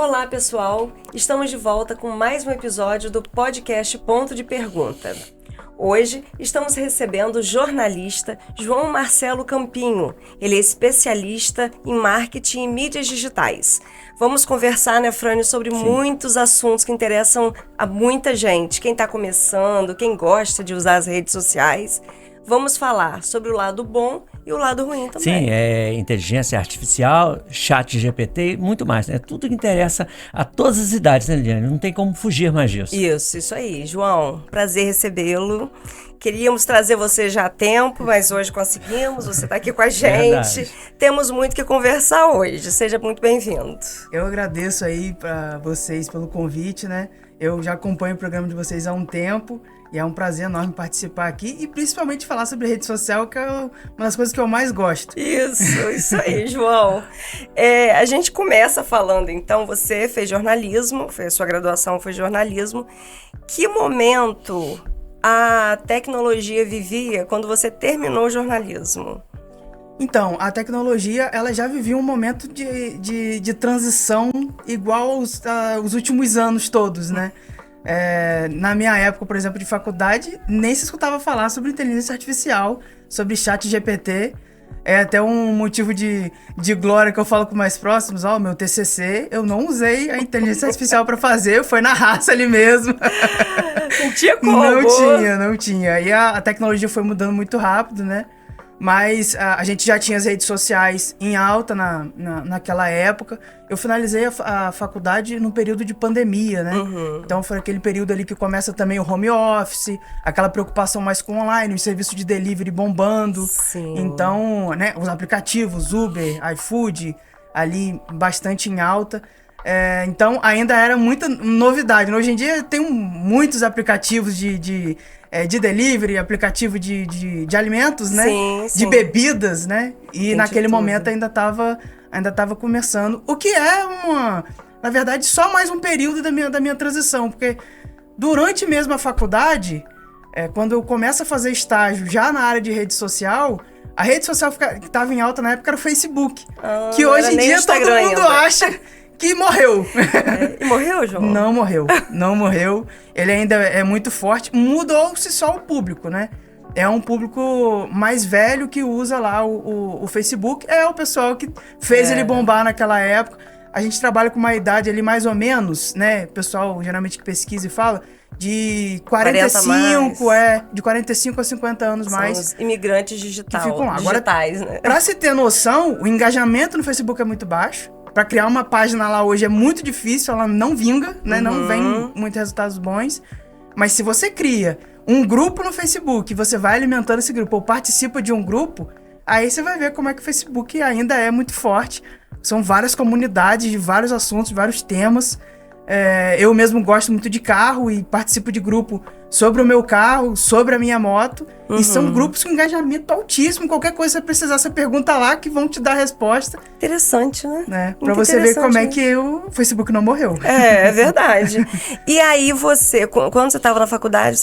Olá, pessoal! Estamos de volta com mais um episódio do podcast Ponto de Pergunta. Hoje estamos recebendo o jornalista João Marcelo Campinho. Ele é especialista em marketing e mídias digitais. Vamos conversar, né, Frânio, sobre muitos assuntos que interessam a muita gente. Quem está começando, quem gosta de usar as redes sociais. Vamos falar sobre o lado bom e o lado ruim também. Sim, inteligência artificial, chat GPT e muito mais, né? Tudo que interessa a todas as idades, né, Liane? Não tem como fugir mais disso. Isso aí. João, prazer recebê-lo. Queríamos trazer você já há tempo, mas hoje conseguimos. Você está aqui com a gente. Verdade. Temos muito que conversar hoje. Seja muito bem-vindo. Eu agradeço aí para vocês pelo convite, né? Eu já acompanho o programa de vocês há um tempo. E é um prazer enorme participar aqui e principalmente falar sobre rede social, que é uma das coisas que eu mais gosto. Isso aí, João. A gente começa falando, então, você fez jornalismo, a sua graduação foi jornalismo. Que momento a tecnologia vivia quando você terminou o jornalismo? Então, a tecnologia, ela já vivia um momento de transição igual aos últimos anos todos, né? Na minha época, por exemplo, de faculdade, nem se escutava falar sobre inteligência artificial, sobre chat GPT. É até um motivo de glória que eu falo com mais próximos. Meu TCC, eu não usei a inteligência artificial para fazer, foi na raça ali mesmo. Não tinha como. Não tinha. E a tecnologia foi mudando muito rápido, né? Mas a gente já tinha as redes sociais em alta naquela época. Eu finalizei a faculdade no período de pandemia, né? Uhum. Então foi aquele período ali que começa também o home office, aquela preocupação mais com online, o serviço de delivery bombando. Sim. Então, né, os aplicativos, Uber, iFood, ali bastante em alta. Então ainda era muita novidade. Hoje em dia tem muitos aplicativos de delivery, aplicativo de alimentos, né? Sim. De bebidas, né? E Tem naquele de tudo. momento ainda tava começando. O que é na verdade, só mais um período da minha transição. Porque durante mesmo a faculdade, quando eu começo a fazer estágio já na área de rede social, a rede social que estava em alta na época era o Facebook. Que hoje em dia todo mundo acha que morreu. E morreu, João? Não morreu. Ele ainda é muito forte. Mudou-se só o público, né? É um público mais velho que usa lá o Facebook. É o pessoal que fez ele bombar naquela época. A gente trabalha com uma idade ali mais ou menos, né? O pessoal geralmente que pesquisa e fala de 45, de 45 a 50 anos São mais. os imigrantes digitais, né? Pra se ter noção, o engajamento no Facebook é muito baixo. Pra criar uma página lá hoje é muito difícil, ela não vinga, né? Não vem muitos resultados bons. Mas se você cria um grupo no Facebook, você vai alimentando esse grupo ou participa de um grupo, aí você vai ver como é que o Facebook ainda é muito forte. São várias comunidades de vários assuntos, de vários temas. Eu mesmo gosto muito de carro e participo de grupo sobre o meu carro, sobre a minha moto. E são grupos com engajamento altíssimo. Qualquer coisa que você precisar, você pergunta lá que vão te dar a resposta. Interessante, né? Pra você ver como é que o Facebook não morreu. É verdade. E aí você, quando você estava na faculdade,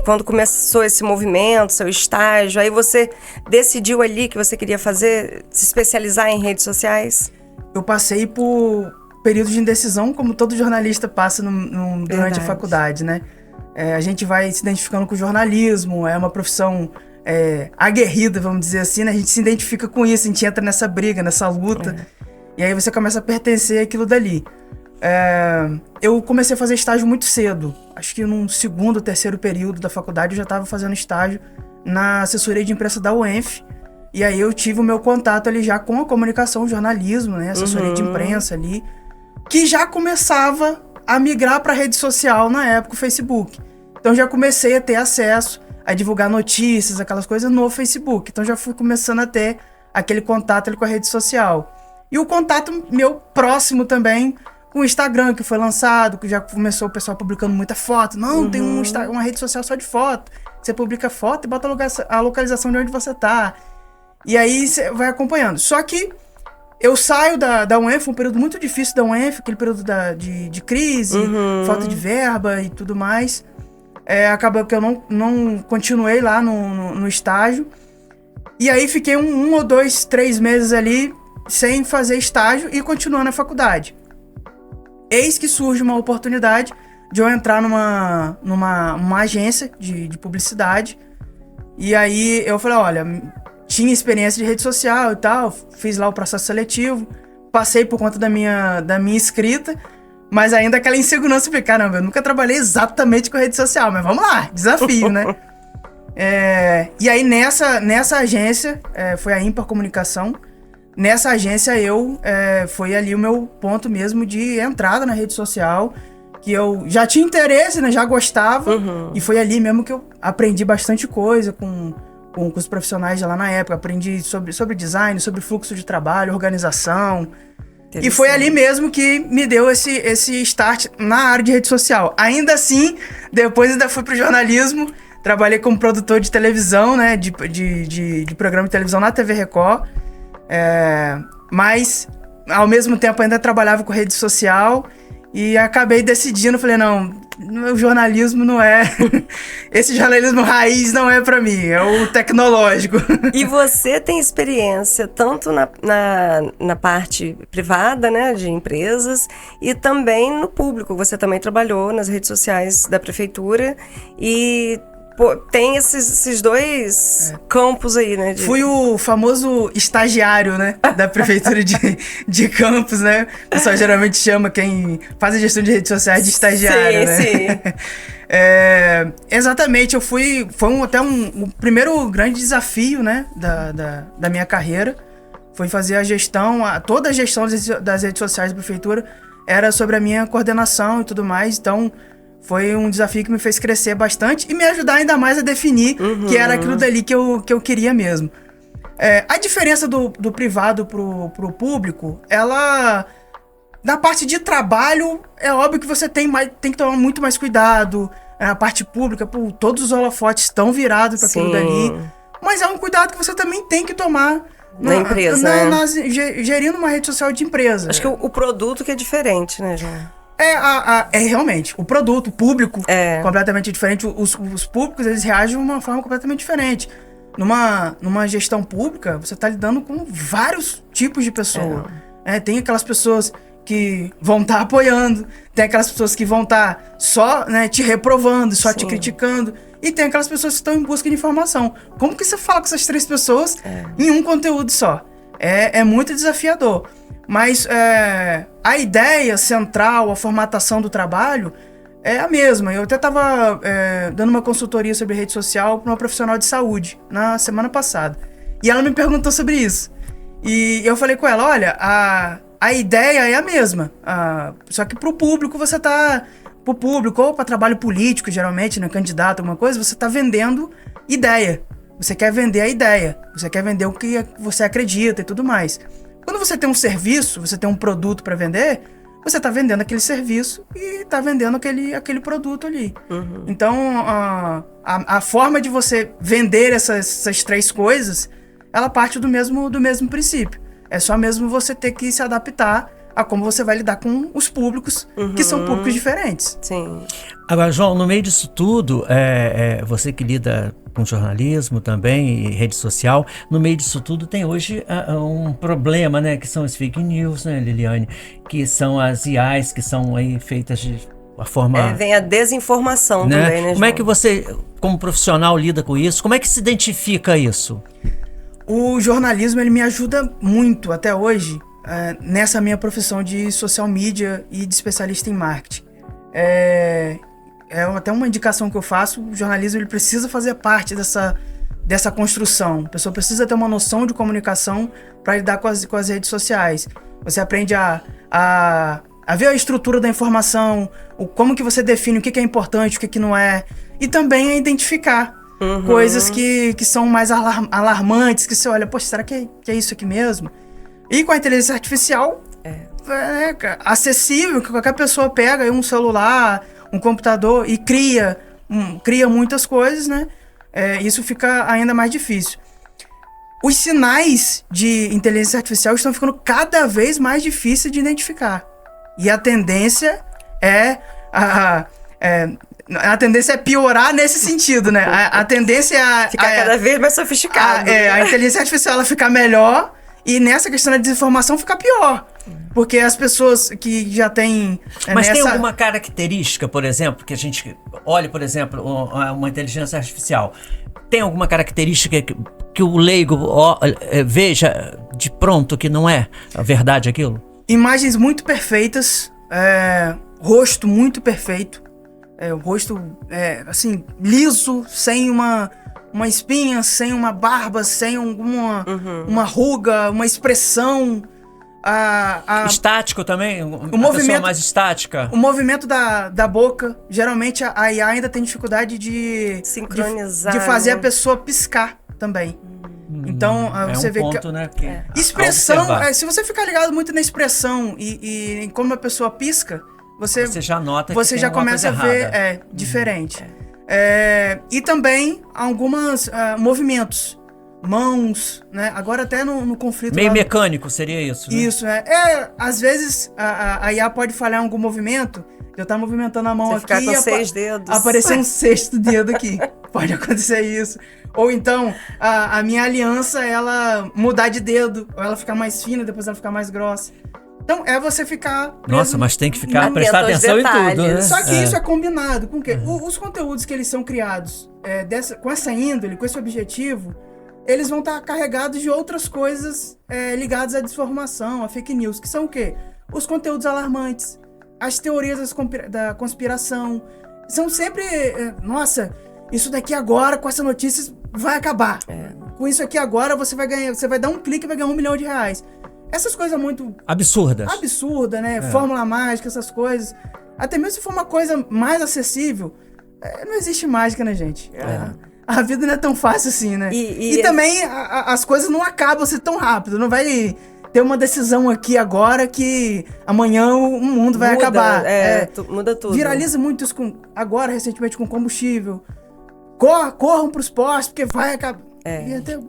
quando começou esse movimento, seu estágio, aí você decidiu ali que você queria se especializar em redes sociais? Eu passei por período de indecisão, como todo jornalista passa durante a faculdade, né? A gente vai se identificando com o jornalismo, é uma profissão aguerrida, vamos dizer assim, né? A gente se identifica com isso, a gente entra nessa briga, nessa luta, e aí você começa a pertencer àquilo dali. Eu comecei a fazer estágio muito cedo, acho que no segundo, terceiro período da faculdade eu já estava fazendo estágio na assessoria de imprensa da UENF, e aí eu tive o meu contato ali já com a comunicação, o jornalismo, né? Assessoria de imprensa ali, que já começava a migrar para a rede social na época, o Facebook. Então já comecei a ter acesso a divulgar notícias, aquelas coisas no Facebook. Então já fui começando a ter aquele contato ali com a rede social. E o contato meu próximo também com o Instagram, que foi lançado, que já começou o pessoal publicando muita foto. Não, tem uma rede social só de foto. Você publica foto e bota a localização de onde você tá. E aí você vai acompanhando. Só que eu saio da UENF, um período muito difícil da UENF, aquele período de crise, falta de verba e tudo mais. Acabou que eu não continuei lá no estágio. E aí fiquei 1 ou 2, 3 meses ali sem fazer estágio e continuando a faculdade. eis que surge uma oportunidade de eu entrar numa agência de publicidade. E aí eu falei, olha, tinha experiência de rede social e tal, fiz lá o processo seletivo, passei por conta da minha escrita, mas ainda aquela insegurança, eu falei, caramba, eu nunca trabalhei exatamente com rede social, mas vamos lá, desafio, né? E aí nessa agência, foi a Ímpar Comunicação, nessa agência foi ali o meu ponto mesmo de entrada na rede social, que eu já tinha interesse, né, já gostava, e foi ali mesmo que eu aprendi bastante coisa com os profissionais de lá na época, aprendi sobre design, sobre fluxo de trabalho, organização. E foi ali mesmo que me deu esse start na área de rede social. Ainda assim, depois ainda fui pro jornalismo, trabalhei como produtor de televisão, né, de programa de televisão na TV Record. Mas, ao mesmo tempo, ainda trabalhava com rede social e acabei decidindo, falei, não, o jornalismo não é... Esse jornalismo raiz não é pra mim, é o tecnológico. E você tem experiência tanto na parte privada, né, de empresas, e também no público. Você também trabalhou nas redes sociais da prefeitura e tem esses dois campos aí, né? Fui o famoso estagiário, né? Da prefeitura de Campos, né? O pessoal geralmente chama quem faz a gestão de redes sociais de estagiário, né? Sim. Exatamente, foi até um primeiro grande desafio, né? Da minha carreira. Foi fazer a gestão, toda a gestão das redes sociais da prefeitura era sobre a minha coordenação e tudo mais, então... Foi um desafio que me fez crescer bastante e me ajudar ainda mais a definir que era aquilo dali que eu queria mesmo. A diferença do privado pro público, ela... Na parte de trabalho, é óbvio que você tem que tomar muito mais cuidado. A parte pública, todos os holofotes estão virados para aquilo dali. Mas é um cuidado que você também tem que tomar na empresa, né? Gerindo uma rede social de empresa. Acho que o produto que é diferente, né, João? Realmente, o produto, o público, completamente diferente. Os públicos, eles reagem de uma forma completamente diferente. Numa gestão pública, você está lidando com vários tipos de pessoas. Tem aquelas pessoas que vão estar apoiando, tem aquelas pessoas que vão estar só, né, te reprovando, só te criticando, e tem aquelas pessoas que estão em busca de informação. Como que você fala com essas três pessoas em um conteúdo só? É muito desafiador. Mas a ideia central, a formatação do trabalho é a mesma. Eu até estava dando uma consultoria sobre rede social para uma profissional de saúde na semana passada. E ela me perguntou sobre isso. E eu falei com ela, olha, a ideia é a mesma. Só que para o público você está... Para o público ou para trabalho político, geralmente, né, candidato, alguma coisa, você está vendendo ideia. Você quer vender a ideia. Você quer vender o que você acredita e tudo mais. Quando você tem um serviço, você tem um produto para vender, você está vendendo aquele serviço e está vendendo aquele produto ali. Então, a forma de você vender essas três coisas, ela parte do mesmo princípio. É só mesmo você ter que se adaptar a como você vai lidar com os públicos, que são públicos diferentes. Sim. Agora, João, no meio disso tudo, você que lida com jornalismo também e rede social, no meio disso tudo tem hoje um problema, né, que são as fake news, né, Liliane, que são as IAs que são aí feitas de uma forma... vem a desinformação, né? Também, né, Como é que você, como profissional, lida com isso? Como é que se identifica isso? O jornalismo, ele me ajuda muito até hoje nessa minha profissão de social media e de especialista em marketing. Até uma indicação que eu faço, o jornalismo ele precisa fazer parte dessa construção. A pessoa precisa ter uma noção de comunicação para lidar com as redes sociais. Você aprende a ver a estrutura da informação, como que você define o que é importante, o que não é, e também a identificar coisas que são mais alarmantes, que você olha, poxa, será que é isso aqui mesmo? E com a inteligência artificial, acessível, que qualquer pessoa pega aí um celular, um computador e cria muitas coisas, né? Isso fica ainda mais difícil. Os sinais de inteligência artificial estão ficando cada vez mais difíceis de identificar. E a tendência a tendência é piorar nesse sentido, né? A tendência é... Ficar cada vez mais sofisticado. A inteligência artificial ela ficar melhor e nessa questão da desinformação ficar pior. Porque as pessoas que já têm... Mas tem alguma característica, por exemplo, que a gente olhe, por exemplo, uma inteligência artificial, tem alguma característica que o leigo veja de pronto que não é a verdade aquilo? Imagens muito perfeitas, rosto muito perfeito, o rosto assim, liso, sem uma espinha, sem uma barba, sem uma ruga, uma expressão. Estático também? O movimento mais estática? O movimento da boca, geralmente a IA ainda tem dificuldade de sincronizar, de fazer a pessoa piscar também. Então, você vê ponto, que né, expressão, se você ficar ligado muito na expressão e como a pessoa pisca, você já nota você já começa a ver diferente. E também alguns movimentos, mãos, né? Agora até no conflito... Meio mecânico seria isso, né? Isso, às vezes a IA pode falhar em algum movimento, eu tá movimentando a mão você aqui ficar com 6 dedos. Aparecer um 6º dedo aqui. Pode acontecer isso. Ou então, a minha aliança, ela mudar de dedo, ou ela ficar mais fina, depois ela ficar mais grossa. Então, você ficar... Nossa, mas tem que prestar atenção em tudo, né? Só que isso é combinado com o quê? Os conteúdos que eles são criados com essa índole, com esse objetivo, eles vão estar carregados de outras coisas ligadas à desinformação, à fake news, que são o quê? Os conteúdos alarmantes, as teorias da conspiração. São sempre... nossa, isso daqui agora, com essa notícia, vai acabar. Com isso aqui agora, você vai dar um clique e vai ganhar R$1 milhão. Essas coisas muito... Absurda, né? Fórmula mágica, essas coisas. Até mesmo se for uma coisa mais acessível, não existe mágica, né, gente? A vida não é tão fácil assim, né? E também as coisas não acabam assim tão rápido. Não vai ter uma decisão aqui agora que amanhã o mundo vai acabar. Muda tudo. Viraliza muito isso agora, recentemente, com combustível. Corram pros postos, porque vai acabar.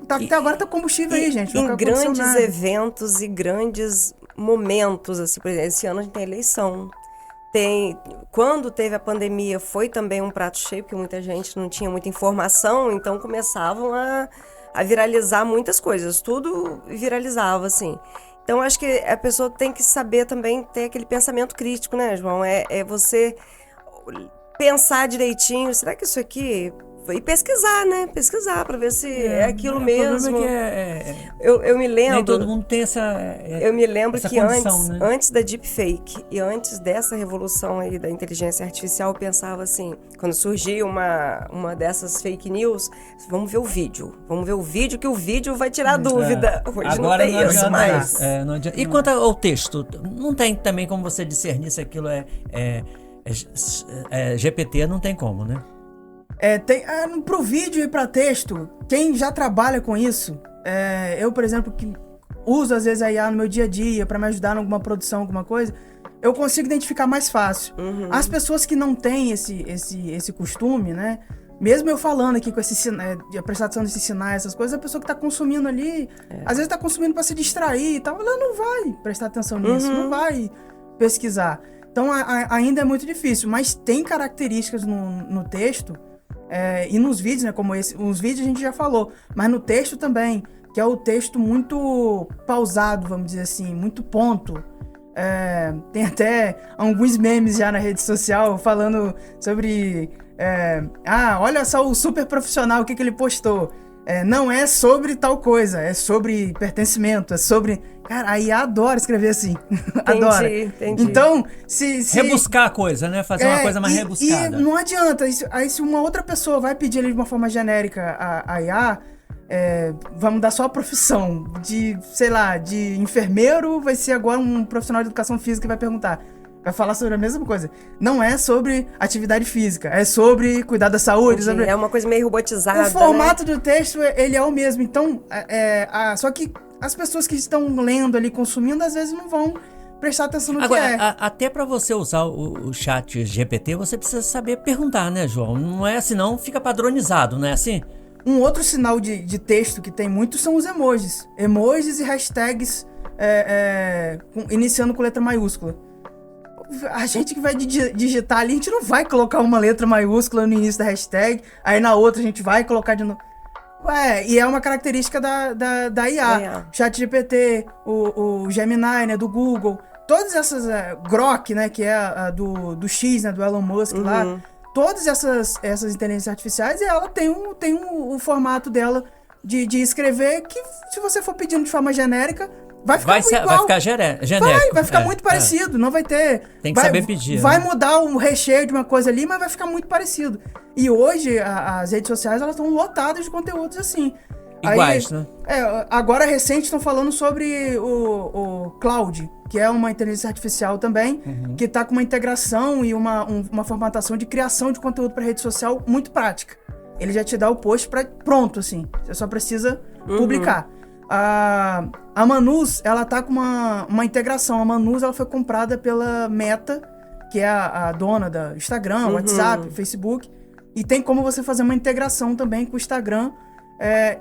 Até agora tá combustível aí, gente. Em grandes eventos e grandes momentos, assim, por exemplo, esse ano a gente tem eleição. Quando teve a pandemia, foi também um prato cheio, porque muita gente não tinha muita informação, então começavam a viralizar muitas coisas, tudo viralizava, assim. Então, acho que a pessoa tem que saber também ter aquele pensamento crítico, né, João? você pensar direitinho, será que isso aqui... E pesquisar, né? Pesquisar pra ver se é aquilo mesmo. Eu me lembro... Nem todo mundo tem essa Eu me lembro que condição, antes da deepfake e antes dessa revolução aí da inteligência artificial, eu pensava assim, quando surgia uma dessas fake news, vamos ver o vídeo que o vídeo vai tirar dúvida. Hoje agora não tem isso mais. Não adianta. E quanto ao texto, não tem também como você discernir se aquilo GPT, não tem como, né? Pro vídeo e para texto, quem já trabalha com isso, eu, por exemplo, que uso às vezes a IA no meu dia a dia para me ajudar em alguma produção, alguma coisa, eu consigo identificar mais fácil. As pessoas que não têm esse costume, né? Mesmo eu falando aqui com a prestação desses sinais, essas coisas, a pessoa que tá consumindo ali, às vezes tá consumindo para se distrair e tal, ela não vai prestar atenção nisso, não vai pesquisar. Então ainda é muito difícil, mas tem características no texto, e nos vídeos, né, como os vídeos a gente já falou, mas no texto também, que é o texto muito pausado, vamos dizer assim, muito ponto. Tem até alguns memes já na rede social falando sobre... olha só o super profissional, o que ele postou. Não é sobre tal coisa, é sobre pertencimento, é sobre... Cara, a IA adora escrever assim. Adora. Entendi. Então, rebuscar a coisa, né? Fazer uma coisa mais rebuscada. E não adianta. Aí se uma outra pessoa vai pedir ali de uma forma genérica a IA, vamos dar só a profissão de, sei lá, de enfermeiro, vai ser agora um profissional de educação física que vai perguntar. Vai falar sobre a mesma coisa. Não é sobre atividade física, é sobre cuidar da saúde. Sobre... É uma coisa meio robotizada, o formato do texto, ele é o mesmo. Então, só que as pessoas que estão lendo ali, consumindo, às vezes não vão prestar atenção no Agora, que é. Até para você usar o chat GPT, você precisa saber perguntar, né, João? Não é assim, não fica padronizado, não é assim? Um outro sinal de texto que tem muito são os emojis. Emojis e hashtags iniciando com letra maiúscula. A gente que vai digitar ali, a gente não vai colocar uma letra maiúscula no início da hashtag, aí na outra a gente vai colocar de novo. E é uma característica da IA. ChatGPT, o Gemini, né, do Google. Todas essas... Grok, né, que é do X, né, do Elon Musk lá. Todas essas inteligências artificiais, ela tem o formato dela de escrever que, se você for pedindo de forma genérica, vai ficar igual. Vai ficar genérico. Vai ficar muito parecido. Não vai ter... Tem que saber pedir. Vai mudar o recheio de uma coisa ali, mas vai ficar muito parecido. E hoje, as redes sociais, elas estão lotadas de conteúdos assim. Iguais, né? Agora, recente, estão falando sobre o Claude, que é uma inteligência artificial também, que está com uma integração e uma formatação de criação de conteúdo para rede social muito prática. Ele já te dá o post pronto, assim. Você só precisa publicar. A Manus, ela tá com uma integração. A Manus, ela foi comprada pela Meta, que é a dona da Instagram, WhatsApp, Facebook. E tem como você fazer uma integração também com o Instagram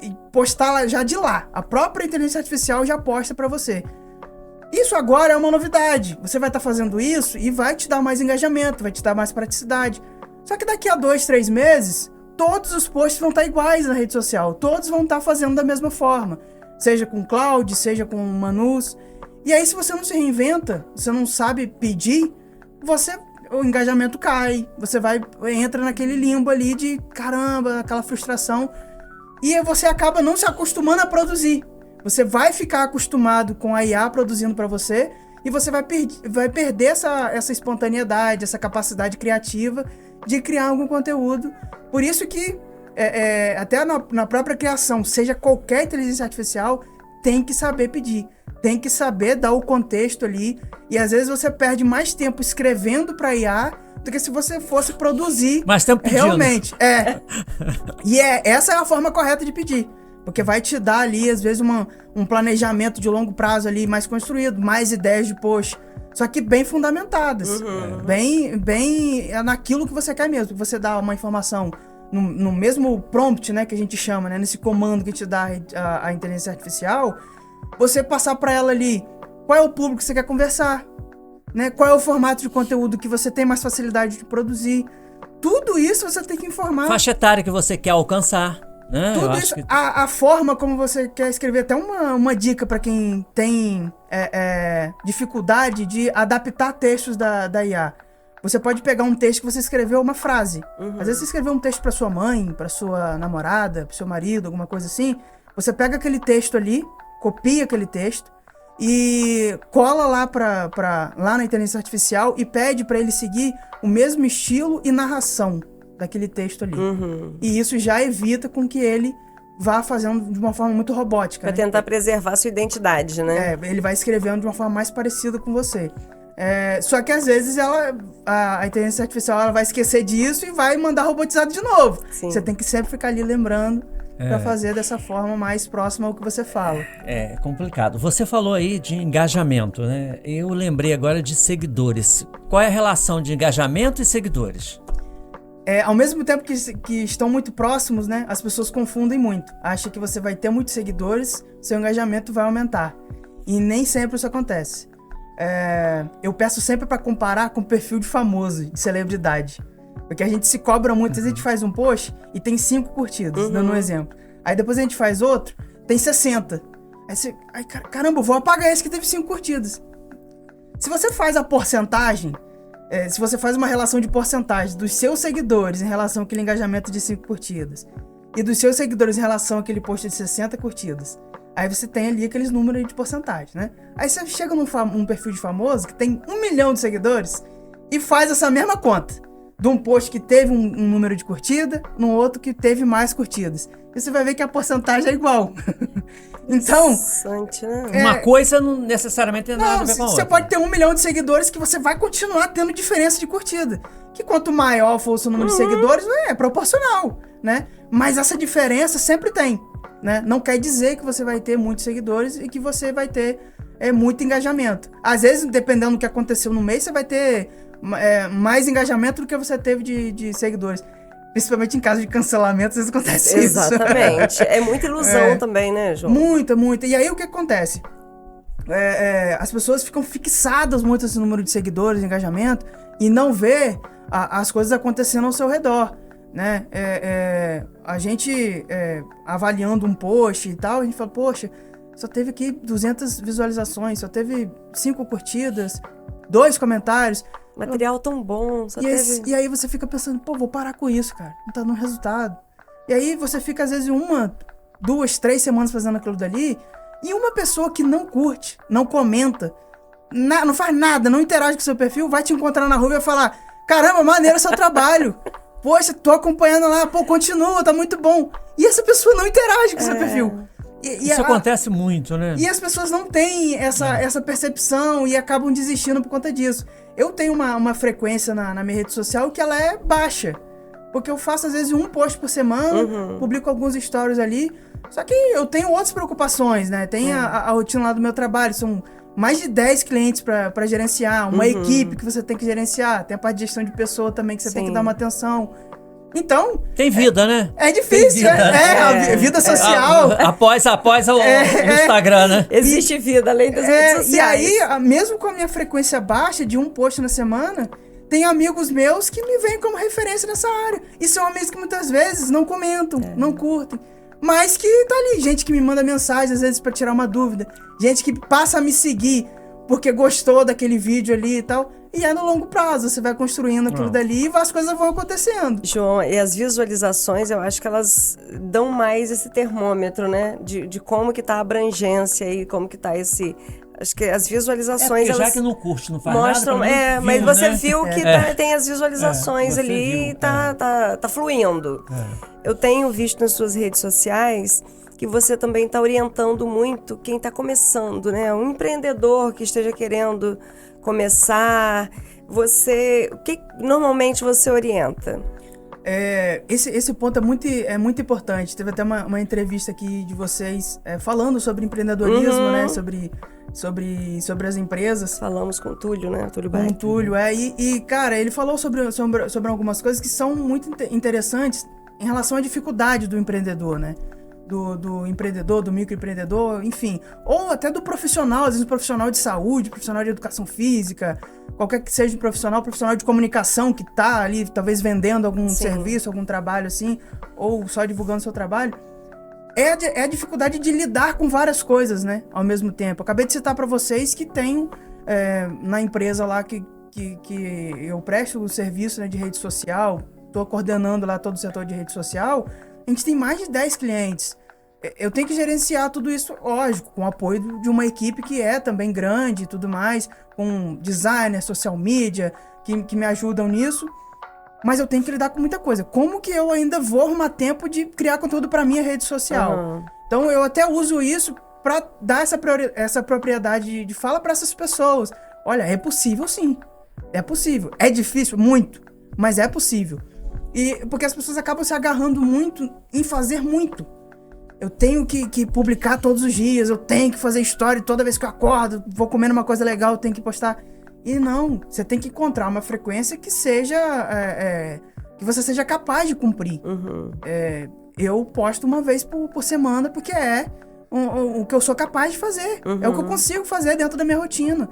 e postar já de lá. A própria inteligência artificial já posta para você. Isso agora é uma novidade. Você vai estar fazendo isso e vai te dar mais engajamento, vai te dar mais praticidade. Só que daqui a 2, 3 meses, todos os posts vão estar iguais na rede social. Todos vão estar fazendo da mesma forma. Seja com Cloud, seja com Manus. E aí, se você não se reinventa, você não sabe pedir, o engajamento cai. Você entra naquele limbo ali de caramba, aquela frustração. E aí você acaba não se acostumando a produzir. Você vai ficar acostumado com a IA produzindo para você e você vai perder essa espontaneidade, essa capacidade criativa de criar algum conteúdo. Por isso que até na própria criação, seja qualquer inteligência artificial, tem que saber pedir, tem que saber dar o contexto ali, e às vezes você perde mais tempo escrevendo para IA do que se você fosse produzir mais tempo pedindo. Realmente. Essa é a forma correta de pedir, porque vai te dar ali, às vezes, um planejamento de longo prazo ali mais construído, mais ideias de post, só que bem fundamentadas, bem naquilo que você quer mesmo. Você dá uma informação no mesmo prompt, né, que a gente chama, né, nesse comando que te dá a inteligência artificial, você passar para ela ali qual é o público que você quer conversar, né, qual é o formato de conteúdo que você tem mais facilidade de produzir. Tudo isso você tem que informar. Faixa etária que você quer alcançar, né? Tudo isso, a forma como você quer escrever. Até uma dica para quem tem dificuldade de adaptar textos da IA. Você pode pegar um texto que você escreveu, uma frase. Às vezes você escreveu um texto para sua mãe, para sua namorada, para seu marido, alguma coisa assim. Você pega aquele texto ali, copia aquele texto e cola lá na inteligência artificial e pede para ele seguir o mesmo estilo e narração daquele texto ali. E isso já evita com que ele vá fazendo de uma forma muito robótica. Para tentar preservar a sua identidade, né? Ele vai escrevendo de uma forma mais parecida com você. Só que às vezes a inteligência artificial ela vai esquecer disso e vai mandar robotizado de novo. Sim. Você tem que sempre ficar ali lembrando para fazer dessa forma mais próxima ao que você fala. É complicado. Você falou aí de engajamento, né? Eu lembrei agora de seguidores. Qual é a relação de engajamento e seguidores? Ao mesmo tempo que estão muito próximos, né? As pessoas confundem muito. Acham que você vai ter muitos seguidores, seu engajamento vai aumentar. E nem sempre isso acontece. Eu peço sempre para comparar com o perfil de famoso, de celebridade. Porque a gente se cobra muito. Às vezes a gente faz um post e tem 5 curtidas, dando um exemplo. Aí depois a gente faz outro, tem 60. Aí você... caramba, eu vou apagar esse que teve 5 curtidas. Se você faz a porcentagem, se você faz uma relação de porcentagem dos seus seguidores em relação àquele engajamento de 5 curtidas e dos seus seguidores em relação àquele post de 60 curtidas, aí você tem ali aqueles números de porcentagem, né? Aí você chega num perfil de famoso que tem 1 milhão de seguidores e faz essa mesma conta de um post que teve um número de curtida, no outro que teve mais curtidas. E você vai ver que a porcentagem é igual. Então... Né? Uma coisa não necessariamente tem nada a ver com a outra. Você pode ter 1 milhão de seguidores que você vai continuar tendo diferença de curtida. Que quanto maior for o seu número de seguidores, é proporcional, né? Mas essa diferença sempre tem, né? Não quer dizer que você vai ter muitos seguidores e que você vai ter muito engajamento. Às vezes, dependendo do que aconteceu no mês, você vai ter mais engajamento do que você teve de seguidores. Principalmente em caso de cancelamento, às vezes acontece isso. Exatamente. É muita ilusão também, né, João? Muita. E aí o que acontece? As pessoas ficam fixadas muito nesse número de seguidores, engajamento, e não vê as coisas acontecendo ao seu redor. né? A gente avaliando um post e tal, a gente fala, poxa, só teve aqui 200 visualizações, só teve 5 curtidas, 2 comentários. Material tão bom, só teve... E aí você fica pensando, pô, vou parar com isso, cara, não tá dando resultado. E aí você fica, às vezes, 1, 2, 3 semanas fazendo aquilo dali, e uma pessoa que não curte, não comenta, não faz nada, não interage com o seu perfil, vai te encontrar na rua e vai falar, caramba, maneiro seu trabalho. Poxa, tô acompanhando lá, pô, continua, tá muito bom. E essa pessoa não interage com o seu perfil. Isso acontece muito, né? E as pessoas não têm essa percepção e acabam desistindo por conta disso. Eu tenho uma frequência na minha rede social que ela é baixa. Porque eu faço, às vezes, um post por semana, publico alguns stories ali. Só que eu tenho outras preocupações, né? Tem a rotina lá do meu trabalho, são mais de 10 clientes para gerenciar, uma equipe que você tem que gerenciar, tem a parte de gestão de pessoa também que você tem que dar uma atenção. Então... Tem vida, né? É difícil, a vida social. Após o Instagram, né? Existe vida além das redes sociais. E aí, mesmo com a minha frequência baixa de um post na semana, tem amigos meus que me veem como referência nessa área. E são amigos que muitas vezes não comentam, não curtem. Mas que tá ali, gente que me manda mensagem, às vezes, pra tirar uma dúvida. Gente que passa a me seguir porque gostou daquele vídeo ali e tal. E no longo prazo, você vai construindo aquilo dali e as coisas vão acontecendo. João, e as visualizações, eu acho que elas dão mais esse termômetro, né? De como que tá a abrangência e como que tá esse... Acho que as visualizações, elas já que não curte, não faz mostram, nada. mas você né? viu que tem as visualizações ali e tá fluindo. Eu tenho visto nas suas redes sociais que você também está orientando muito quem está começando, né? Um empreendedor que esteja querendo começar. O que normalmente você orienta? Esse ponto é muito importante. Teve até uma entrevista aqui de vocês falando sobre empreendedorismo, né? Sobre as empresas. Falamos com o Túlio, né? Túlio Com o Baek. Túlio, cara, ele falou sobre algumas coisas que são muito interessantes em relação à dificuldade do empreendedor, né? Do empreendedor, do microempreendedor, enfim. Ou até do profissional, às vezes profissional de saúde, profissional de educação física, qualquer que seja profissional de comunicação que tá ali, talvez vendendo algum serviço, algum trabalho assim, ou só divulgando seu trabalho. É a dificuldade de lidar com várias coisas, né, ao mesmo tempo. Eu acabei de citar para vocês que tenho na empresa lá que eu presto o serviço, né, de rede social, estou coordenando lá todo o setor de rede social. A gente tem mais de 10 clientes. Eu tenho que gerenciar tudo isso, lógico, com o apoio de uma equipe que é também grande e tudo mais, com designer, social media, que me ajudam nisso. Mas eu tenho que lidar com muita coisa. Como que eu ainda vou arrumar tempo de criar conteúdo para minha rede social? Então eu até uso isso para dar essa propriedade de fala para essas pessoas. Olha, é possível sim. É possível. É difícil, muito, mas é possível. Porque as pessoas acabam se agarrando muito em fazer muito. Eu tenho que publicar todos os dias, eu tenho que fazer story toda vez que eu acordo, vou comendo uma coisa legal, eu tenho que postar. E não, você tem que encontrar uma frequência que seja... que você seja capaz de cumprir. Eu posto uma vez por semana porque o que eu sou capaz de fazer. É o que eu consigo fazer dentro da minha rotina.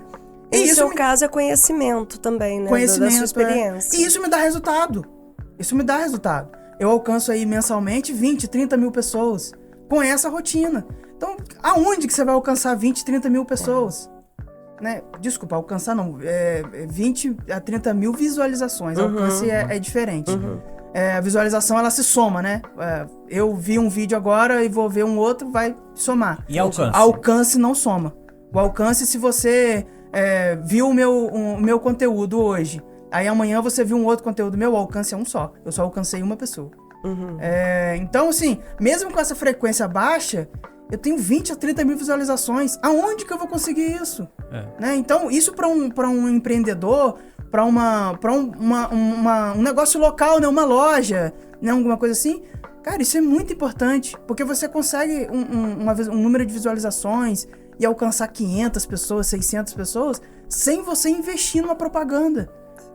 E no seu caso é conhecimento também, né? Conhecimento, da sua experiência. E isso me dá resultado. Eu alcanço aí mensalmente 20, 30 mil pessoas com essa rotina. Então, aonde que você vai alcançar 20, 30 mil pessoas? Né? Desculpa, alcançar não. 20 a 30 mil visualizações. Alcance é diferente. A visualização, ela se soma, né? Eu vi um vídeo agora e vou ver um outro, vai somar. E alcance? Alcance não soma. O alcance, se você viu o meu conteúdo hoje, aí amanhã você viu um outro conteúdo meu, o alcance é um só. Eu só alcancei uma pessoa. Então, assim, mesmo com essa frequência baixa, eu tenho 20 a 30 mil visualizações. Aonde que eu vou conseguir isso? Né? Então, isso para um empreendedor, para um negócio local, né? Uma loja, né? Alguma coisa assim, cara, isso é muito importante, porque você consegue um número de visualizações e alcançar 500 pessoas, 600 pessoas, sem você investir numa propaganda.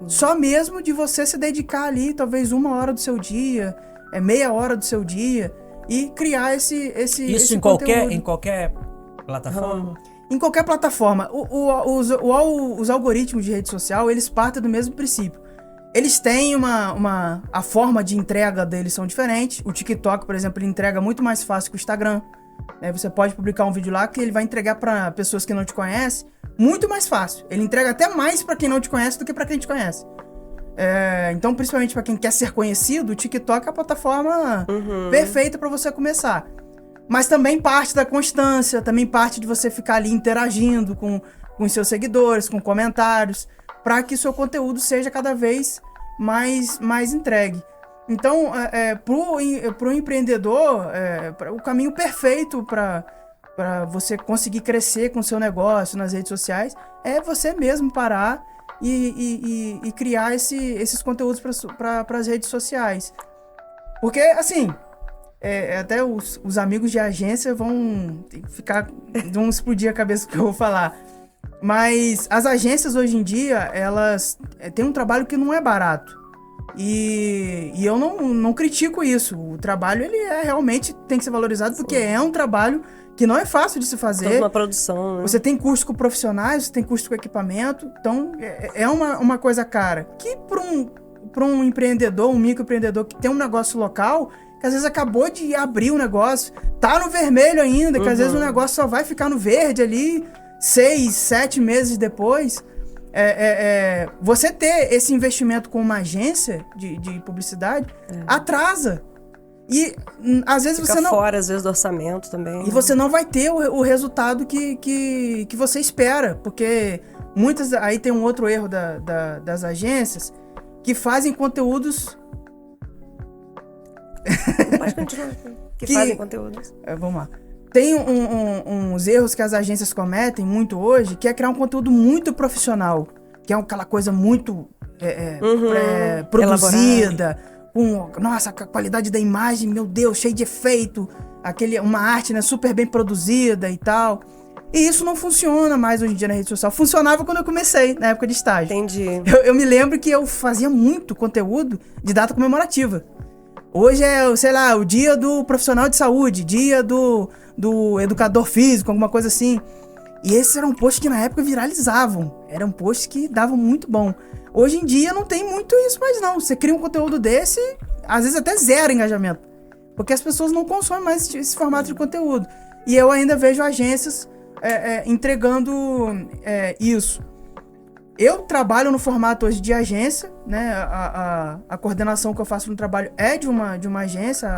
Só mesmo de você se dedicar ali, talvez 1 hora do seu dia, meia hora do seu dia, e criar esse Isso em qualquer plataforma? Em qualquer plataforma. Os algoritmos de rede social, eles partem do mesmo princípio. Eles têm a forma de entrega deles são diferentes. O TikTok, por exemplo, ele entrega muito mais fácil que o Instagram. Você pode publicar um vídeo lá que ele vai entregar para pessoas que não te conhecem muito mais fácil. Ele entrega até mais para quem não te conhece do que para quem te conhece. Então, principalmente para quem quer ser conhecido, o TikTok é a plataforma perfeita para você começar. Mas também parte da constância, também parte de você ficar ali interagindo com os seus seguidores, com comentários, para que o seu conteúdo seja cada vez mais entregue. Então, pro empreendedor, o caminho perfeito para você conseguir crescer com o seu negócio nas redes sociais é você mesmo parar e criar esses conteúdos para as redes sociais. Porque, assim, até os amigos de agência vão explodir a cabeça do que eu vou falar. Mas as agências hoje em dia, elas têm um trabalho que não é barato. E eu não critico isso. O trabalho, ele realmente tem que ser valorizado, porque é um trabalho que não é fácil de se fazer. Toda uma produção, né? Você tem custo com profissionais, você tem custo com equipamento. Então, é uma coisa cara. Que para um empreendedor, um microempreendedor que tem um negócio local, que às vezes acabou de abrir um negócio, tá no vermelho ainda, que às vezes o negócio só vai ficar no verde ali 6, 7 meses depois. Você ter esse investimento com uma agência de publicidade atrasa. E às vezes fica você não... fora, às vezes, do orçamento também. E você não vai ter o resultado que você espera. Porque aí tem um outro erro das agências que fazem conteúdos... Pode continuar. Que fazem conteúdos. Vamos lá. Tem uns erros que as agências cometem muito hoje, que é criar um conteúdo muito profissional, que é aquela coisa muito produzida, com, nossa, a qualidade da imagem, meu Deus, cheio de efeito, uma arte, né, super bem produzida e tal. E isso não funciona mais hoje em dia na rede social. Funcionava quando eu comecei, na época de estágio. Entendi. Eu me lembro que eu fazia muito conteúdo de data comemorativa. Hoje é, sei lá, o dia do profissional de saúde, dia do educador físico, alguma coisa assim. E esses eram posts que na época viralizavam. Eram posts que davam muito bom. Hoje em dia não tem muito isso mais não. Você cria um conteúdo desse, às vezes até zero engajamento. Porque as pessoas não consomem mais esse formato de conteúdo. E eu ainda vejo agências entregando isso. Eu trabalho no formato hoje de agência, né? A coordenação que eu faço no trabalho é de uma agência,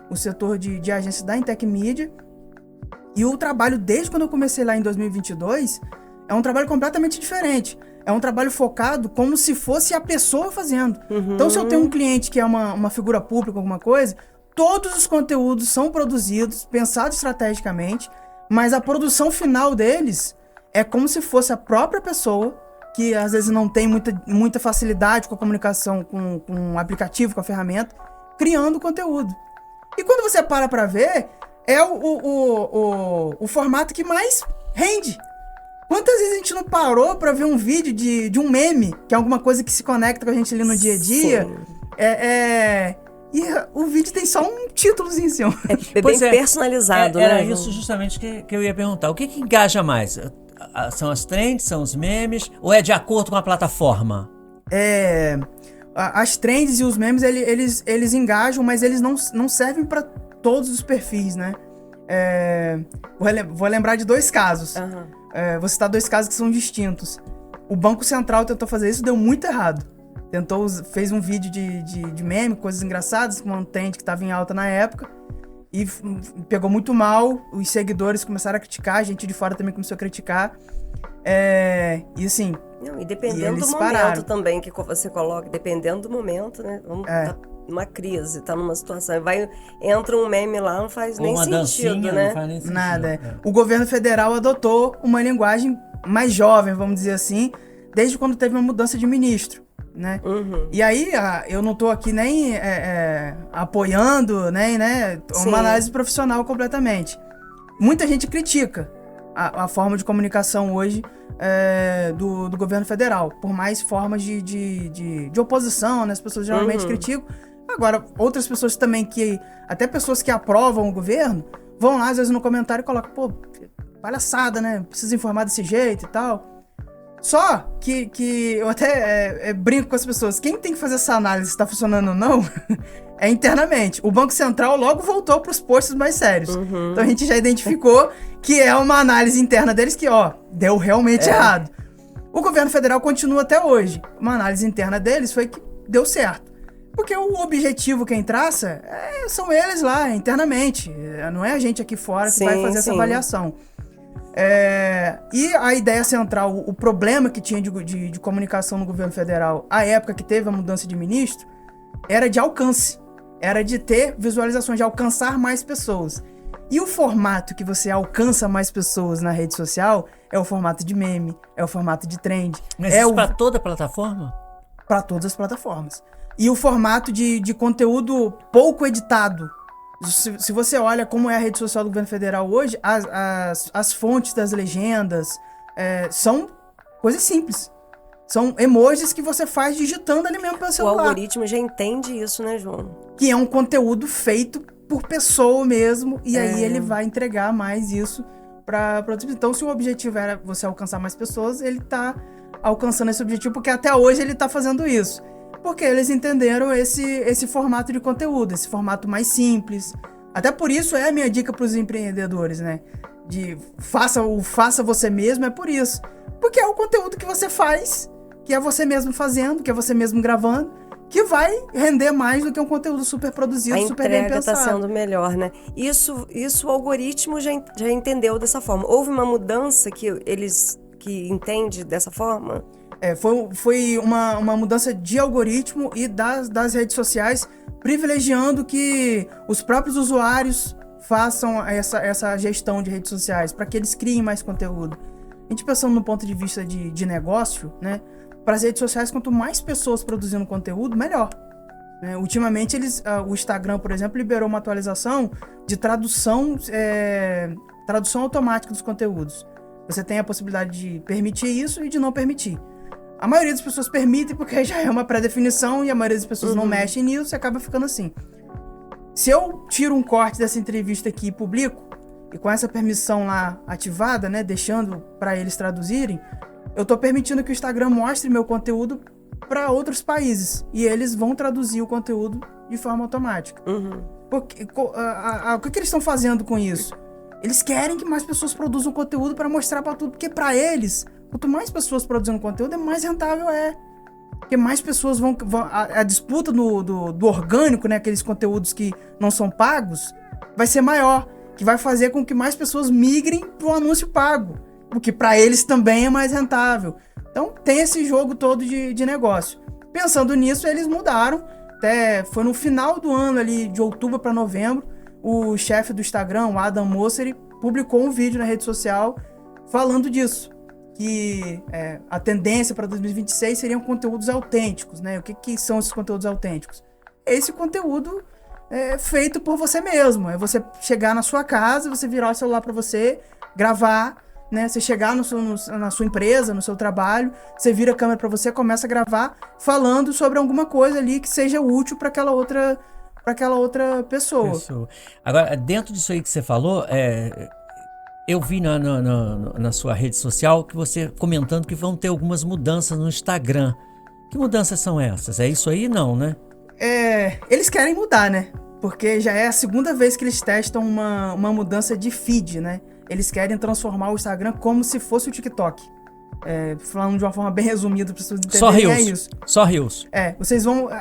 o setor de agência da Intec Media. E o trabalho, desde quando eu comecei lá em 2022, é um trabalho completamente diferente. É um trabalho focado como se fosse a pessoa fazendo. Então, se eu tenho um cliente que é uma figura pública, alguma coisa, todos os conteúdos são produzidos, pensados estrategicamente, mas a produção final deles é como se fosse a própria pessoa, que às vezes não tem muita facilidade com a comunicação com o aplicativo, com a ferramenta, criando conteúdo. E quando você para ver, é o formato que mais rende. Quantas vezes a gente não parou pra ver um vídeo de um meme, que é alguma coisa que se conecta com a gente ali no dia a dia? E o vídeo tem só um títulozinho em cima. É bem personalizado, né? Era isso justamente que eu ia perguntar. O que engaja mais? São as trends, são os memes, ou é de acordo com a plataforma? As trends e os memes, eles engajam, mas eles não servem para todos os perfis, né? Vou lembrar de 2 casos. Vou citar 2 casos que são distintos. O Banco Central tentou fazer isso, deu muito errado. Fez um vídeo de meme, coisas engraçadas, com um trend que estava em alta na época. E pegou muito mal, os seguidores começaram a criticar, a gente de fora também começou a criticar. E assim... Não, e dependendo do momento também que você coloca, dependendo do momento, né? Tá numa crise, tá numa situação. Entra um meme lá, não faz nem sentido, né? Não faz nem sentido. Nada. O governo federal adotou uma linguagem mais jovem, vamos dizer assim, desde quando teve uma mudança de ministro. Né? E aí, eu não tô aqui nem apoiando, nem, né, uma análise profissional completamente. Muita gente critica a forma de comunicação hoje do governo federal, por mais formas de oposição, né? As pessoas geralmente criticam. Agora, outras pessoas também até pessoas que aprovam o governo, vão lá, às vezes, no comentário e colocam, pô, palhaçada, né? Precisa informar desse jeito e tal. Só que eu até brinco com as pessoas. Quem tem que fazer essa análise se está funcionando ou não é internamente. O Banco Central logo voltou para os postos mais sérios. Então a gente já identificou que é uma análise interna deles que, deu realmente errado. O governo federal continua até hoje. Uma análise interna deles foi que deu certo. Porque o objetivo quem traça são eles lá, internamente. Não é a gente aqui fora que vai fazer essa avaliação. E a ideia central, o problema que tinha de comunicação no governo federal, à época que teve a mudança de ministro, era de alcance. Era de ter visualizações, de alcançar mais pessoas. E o formato que você alcança mais pessoas na rede social é o formato de meme, é o formato de trend. Mas isso para toda a plataforma? Para todas as plataformas. E o formato de conteúdo pouco editado. Se você olha como é a rede social do governo federal hoje, as fontes das legendas são coisas simples. São emojis que você faz digitando ali mesmo pelo celular. O algoritmo já entende isso, né, João? Que é um conteúdo feito por pessoa mesmo, e aí ele vai entregar mais isso para outros. Então, se o objetivo era você alcançar mais pessoas, ele tá alcançando esse objetivo, porque até hoje ele tá fazendo isso. Porque eles entenderam esse formato de conteúdo, esse formato mais simples. Até por isso é a minha dica para os empreendedores, né? De faça você mesmo, é por isso. Porque é o conteúdo que você faz, que é você mesmo fazendo, que é você mesmo gravando, que vai render mais do que um conteúdo super produzido, super bem pensado. A entrega está sendo melhor, né? Isso o algoritmo já entendeu dessa forma. Houve uma mudança que entende dessa forma? Foi uma mudança de algoritmo e das redes sociais, privilegiando que os próprios usuários façam essa gestão de redes sociais, para que eles criem mais conteúdo. A gente pensando no ponto de vista de negócio, né? Para as redes sociais, quanto mais pessoas produzindo conteúdo, melhor. Ultimamente, o Instagram, por exemplo, liberou uma atualização de tradução automática dos conteúdos. Você tem a possibilidade de permitir isso e de não permitir. A maioria das pessoas permitem porque já é uma pré-definição e a maioria das pessoas não mexe nisso e acaba ficando assim. Se eu tiro um corte dessa entrevista aqui e publico, e com essa permissão lá ativada, né, deixando para eles traduzirem, eu tô permitindo que o Instagram mostre meu conteúdo para outros países. E eles vão traduzir o conteúdo de forma automática. Porque, o que eles estão fazendo com isso? Eles querem que mais pessoas produzam conteúdo para mostrar para tudo. Porque para eles, quanto mais pessoas produzindo conteúdo, mais rentável é. Porque mais pessoas vão a disputa do orgânico, né, aqueles conteúdos que não são pagos, vai ser maior. Que vai fazer com que mais pessoas migrem para o anúncio pago. Porque para eles também é mais rentável. Então tem esse jogo todo de negócio. Pensando nisso, eles mudaram. Até foi no final do ano, ali de outubro para novembro, o chefe do Instagram, o Adam Mosseri, publicou um vídeo na rede social falando disso. Que a tendência para 2026 seriam conteúdos autênticos, né? O que são esses conteúdos autênticos? Esse conteúdo feito por você mesmo. É você chegar na sua casa, você virar o celular para você, gravar, né? Você chegar na sua empresa, no seu trabalho, você vira a câmera para você, começa a gravar falando sobre alguma coisa ali que seja útil para aquela outra pessoa. Agora, dentro disso aí que você falou, eu vi na sua rede social que você comentando que vão ter algumas mudanças no Instagram. Que mudanças são essas? É isso aí? Não, né? Eles querem mudar, né? Porque já é a segunda vez que eles testam uma mudança de feed, né? Eles querem transformar o Instagram como se fosse o TikTok. Falando de uma forma bem resumida para vocês entenderem. Só Reels. Só Reels.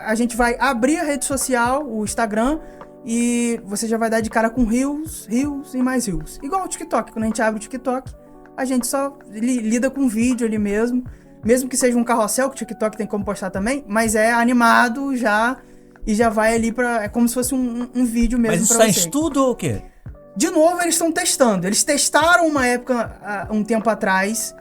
A gente vai abrir a rede social, o Instagram, e você já vai dar de cara com Reels e mais Reels. Igual o TikTok. Quando a gente abre o TikTok, a gente só lida com vídeo ali mesmo. Mesmo que seja um carrossel, que o TikTok tem como postar também, mas é animado já, e já vai ali é como se fosse um vídeo mesmo. Mas isso está em estudo ou o quê? De novo, eles estão testando. Eles testaram uma época, um tempo atrás,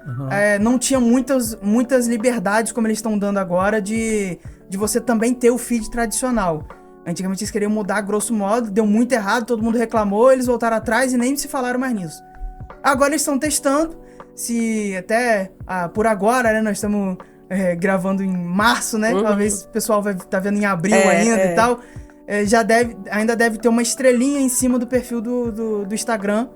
não tinha muitas liberdades como eles estão dando agora de você também ter o feed tradicional. Antigamente eles queriam mudar grosso modo, deu muito errado, todo mundo reclamou, eles voltaram atrás e nem se falaram mais nisso. Agora eles estão testando. Se até por agora, né, nós estamos gravando em março, né? Talvez o pessoal vai estar vendo em abril ainda e tal. Ainda deve ter uma estrelinha em cima do perfil do Instagram.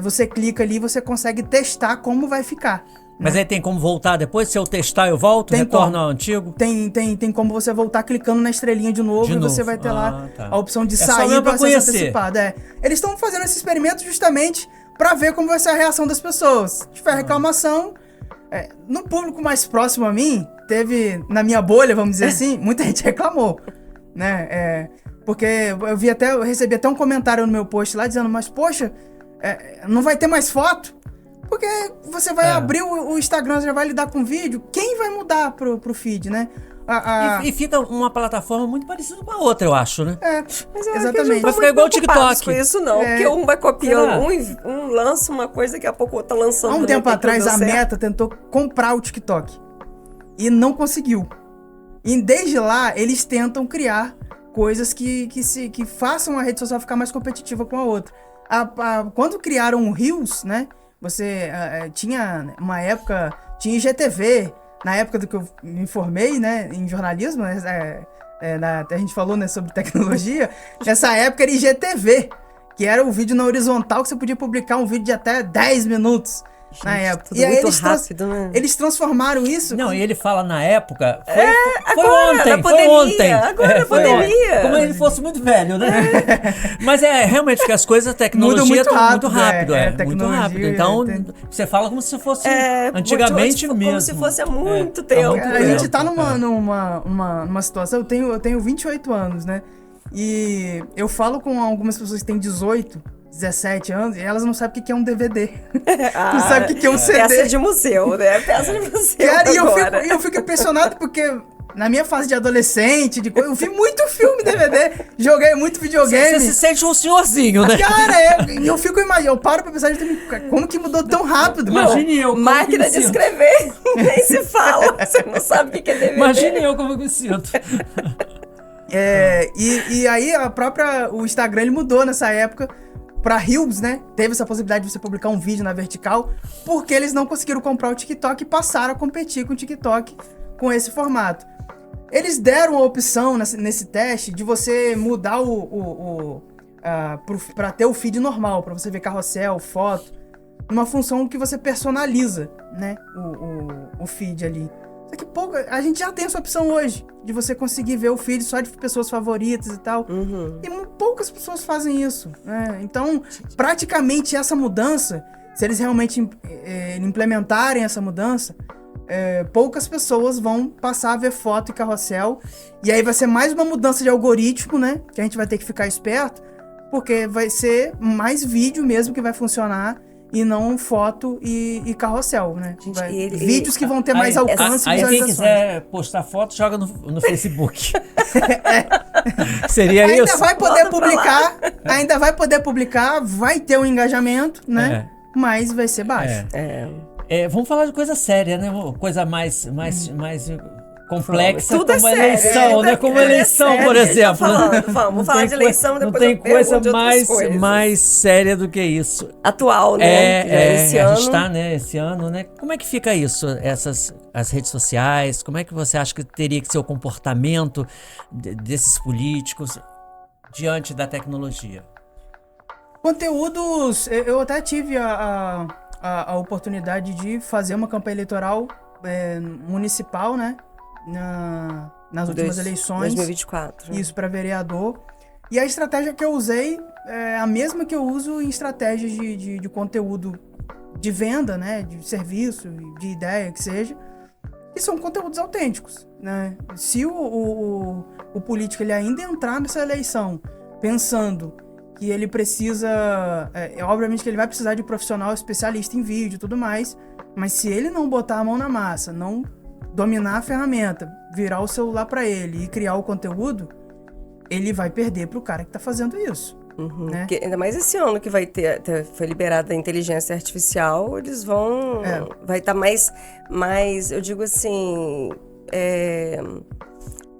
Você clica ali e você consegue testar como vai ficar. Mas aí tem como voltar depois? Se eu testar, eu volto? Retorno ao antigo? Tem como você voltar clicando na estrelinha de novo e você vai ter lá a opção de sair do acesso antecipado. Eles estão fazendo esse experimento justamente para ver como vai ser a reação das pessoas. Se tiver reclamação, no público mais próximo a mim, teve, na minha bolha, vamos dizer assim, muita gente reclamou, né? Porque eu recebi até um comentário no meu post lá dizendo, mas poxa, não vai ter mais foto? Porque você vai abrir o Instagram, já vai lidar com vídeo, quem vai mudar pro feed, né? E fica uma plataforma muito parecida com a outra, eu acho, né? Mas eu exatamente. Vai ficar igual o TikTok. Com isso não, porque um vai copiando, um lança uma coisa, daqui a pouco o outro tá lançando. Há um tempo atrás a Meta tentou comprar o TikTok e não conseguiu. E desde lá eles tentam criar coisas que façam a rede social ficar mais competitiva com a outra. Quando criaram o Reels, né? Você tinha uma época, tinha IGTV, na época do que eu me formei, né, em jornalismo, né, a gente falou, né, sobre tecnologia, nessa época era IGTV, que era o vídeo na horizontal que você podia publicar um vídeo de até 10 minutos. Gente, na época. E aí eles transformaram isso. Não, e ele fala na época. Foi agora, ontem. Foi ontem. Agora, pandemia. Como ele fosse muito velho, né? Mas realmente que as coisas, a tecnologia muito rápido. Muito rápido. Então, você fala como se fosse antigamente mesmo. Como se fosse há muito tempo. A gente tá numa situação. Eu tenho 28 anos, né? E eu falo com algumas pessoas que têm 18. 17 anos, e elas não sabem o que é um DVD. Não sabem o que é um CD. Peça de museu, né? Peça de museu. Cara, e eu fico impressionado porque na minha fase de adolescente, eu vi muito filme DVD, joguei muito videogame. Você se sente um senhorzinho, né? Cara, eu fico imaginando, eu paro pra pensar, como que mudou tão rápido? Imagine eu como máquina de escrever, nem se fala, você não sabe o que é DVD. Imagine eu como eu me sinto. E aí o Instagram ele mudou nessa época para Reels, né? Teve essa possibilidade de você publicar um vídeo na vertical, porque eles não conseguiram comprar o TikTok e passaram a competir com o TikTok com esse formato. Eles deram a opção nesse teste de você mudar para ter o feed normal, para você ver carrossel, foto, uma função que você personaliza, né? O feed ali. Só que a gente já tem essa opção hoje, de você conseguir ver o feed só de pessoas favoritas e tal. E poucas pessoas fazem isso, né? Então, praticamente essa mudança, se eles realmente implementarem essa mudança, poucas pessoas vão passar a ver foto e carrossel. E aí vai ser mais uma mudança de algoritmo, né? Que a gente vai ter que ficar esperto, porque vai ser mais vídeo mesmo que vai funcionar, e não foto e carrossel, né? Gente, vídeos que vão ter mais alcance e visualizações. Quem quiser postar foto, joga no Facebook. Seria isso? Ainda vai poder publicar, vai ter um engajamento, né? Mas vai ser baixo. Vamos falar de coisa séria, né? Coisa mais complexa, tudo como a eleição, né? Como a eleição, por exemplo. Vamos falar de eleição, depois não tem coisa mais séria do que isso. Atual, né? A gente tá, né? Esse ano, né? Como é que fica isso? As redes sociais, como é que você acha que teria que ser o comportamento desses políticos diante da tecnologia? Conteúdos, eu até tive a oportunidade de fazer uma campanha eleitoral municipal, né? Nas últimas eleições. 2024. Isso, para vereador. E a estratégia que eu usei é a mesma que eu uso em estratégias de conteúdo de venda, né? De serviço, de ideia, que seja. E são conteúdos autênticos, né? Se o político ele ainda entrar nessa eleição pensando que ele precisa... obviamente que ele vai precisar de profissional especialista em vídeo e tudo mais, mas se ele não botar a mão na massa, não dominar a ferramenta, virar o celular para ele e criar o conteúdo, ele vai perder pro cara que tá fazendo isso. Né? Porque ainda mais esse ano que foi liberada a inteligência artificial, eles vão... Vai estar mais, eu digo assim...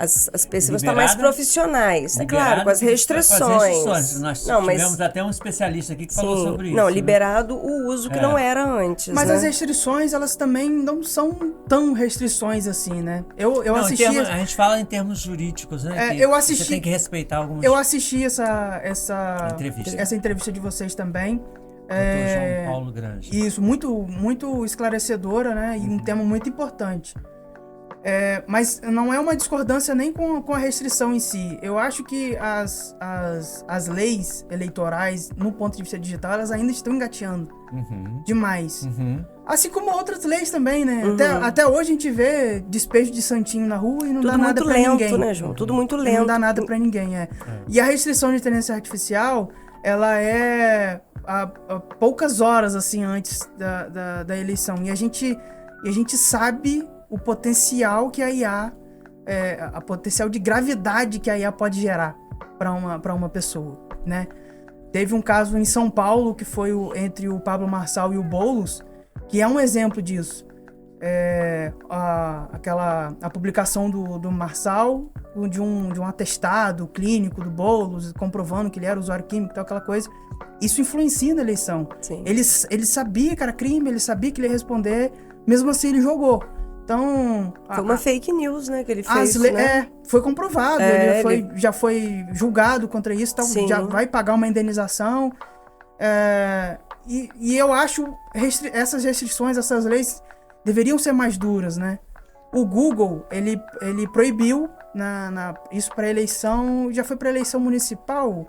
As pessoas estão mais profissionais, claro, com as restrições. Nós tivemos até um especialista aqui que falou sobre isso. Não, liberado o uso que não era antes. Mas né? as restrições, elas também não são tão restrições assim, né? Eu assisti. A gente fala em termos jurídicos, né? Eu assisti. Você tem que respeitar algumas. Eu assisti essa entrevista de vocês também. João Paulo Granja. Isso, muito esclarecedora, né? E um tema muito importante. Mas não é uma discordância nem com a restrição em si. Eu acho que as leis eleitorais, no ponto de vista digital, elas ainda estão engateando demais. Assim como outras leis também, né? Até hoje a gente vê despejo de santinho na rua e não dá nada pra ninguém. Tudo muito lento, né, João? Tudo muito lento. Não dá nada pra ninguém, E a restrição de inteligência artificial, ela é a poucas horas, assim, antes da eleição. E a gente sabe o potencial que a IA, a potencial de gravidade que a IA pode gerar para uma pessoa, né? Teve um caso em São Paulo que foi entre o Pablo Marçal e o Boulos, que é um exemplo disso. A publicação do Marçal de um atestado clínico do Boulos, comprovando que ele era usuário químico e tal, aquela coisa. Isso influencia na eleição. Sim. Ele sabia que era crime, ele sabia que ele ia responder, mesmo assim ele jogou. Então... Foi uma fake news, né, que ele fez, né? Foi comprovado, já foi julgado contra isso, então já vai pagar uma indenização. E eu acho essas restrições, essas leis deveriam ser mais duras, né? O Google, ele proibiu isso para eleição, já foi para eleição municipal?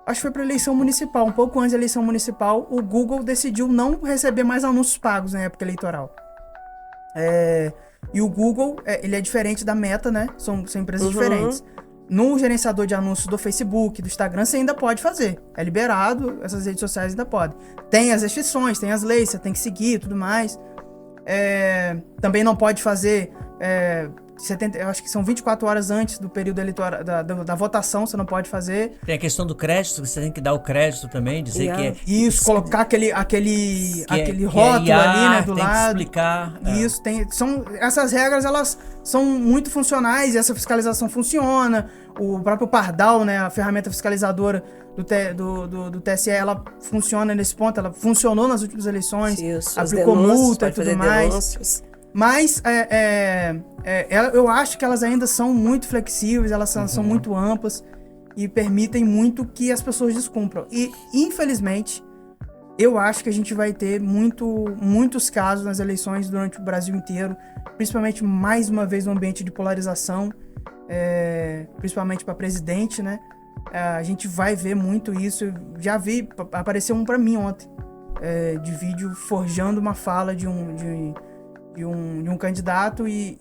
Acho que foi para eleição municipal, um pouco antes da eleição municipal, o Google decidiu não receber mais anúncios pagos na época eleitoral. E o Google, ele é diferente da Meta, né? São empresas diferentes. No gerenciador de anúncios do Facebook, do Instagram, você ainda pode fazer. É liberado, essas redes sociais ainda podem. Tem as restrições, tem as leis, você tem que seguir e tudo mais. Também não pode fazer... eu acho que são 24 horas antes do período eleitoral da votação, você não pode fazer. Tem a questão do crédito, você tem que dar o crédito também, dizer que é... Isso, colocar aquele rótulo ali, né, do tem lado. Que explicar. Isso, essas regras, elas são muito funcionais, e essa fiscalização funciona. O próprio Pardal, né, a ferramenta fiscalizadora do TSE, ela funciona nesse ponto, ela funcionou nas últimas eleições, aplicou multa e tudo mais. Denúncias. Mas eu acho que elas ainda são muito flexíveis, elas são muito amplas e permitem muito que as pessoas descumpram. E, infelizmente, eu acho que a gente vai ter muitos casos nas eleições durante o Brasil inteiro, principalmente, mais uma vez, no ambiente de polarização, principalmente para presidente, né? A gente vai ver muito isso. Já vi, apareceu um para mim ontem, de vídeo forjando uma fala de um candidato e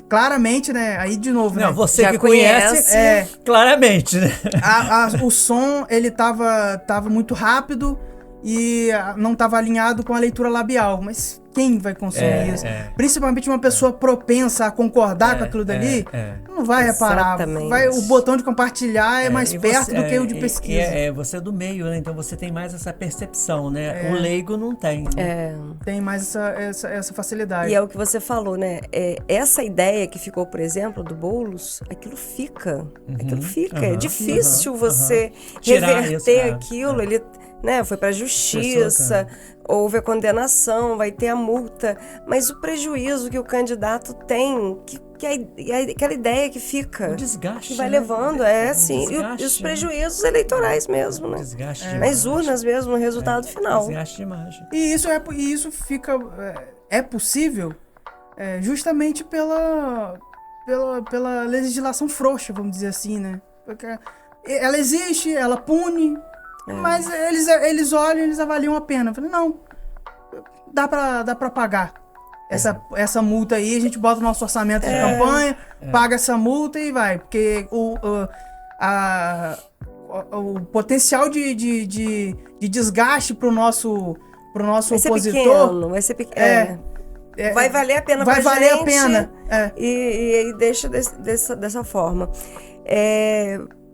claramente, né? Aí de novo, não, né? Você já que conhece claramente, né? O som, ele tava muito rápido e não tava alinhado com a leitura labial, mas quem vai consumir isso? Principalmente uma pessoa propensa a concordar com aquilo dali, não vai reparar. O botão de compartilhar é mais perto do que o de pesquisa. Você é do meio, né? Então você tem mais essa percepção, né? O leigo não tem. Tem mais essa facilidade. E é o que você falou, né? Essa ideia que ficou, por exemplo, do Boulos, aquilo fica. É difícil você reverter aquilo. Ele... né, foi para a justiça, houve a condenação, vai ter a multa, mas o prejuízo que o candidato tem, aquela ideia que fica, o desgaste, que vai né? levando, e os prejuízos eleitorais mesmo, né? Desgaste nas urnas mesmo, no resultado final. Desgaste de imagem. E isso fica possível justamente pela legislação frouxa, vamos dizer assim, né? Porque ela existe, ela pune. Mas eles olham, eles avaliam a pena. Eu falei, não, dá pra pagar essa multa aí, a gente bota o nosso orçamento de campanha, paga essa multa e vai. Porque o potencial de desgaste pro nosso opositor... Vai ser pequeno. Vai valer a pena vai pra valer gente. A pena. E deixa dessa forma.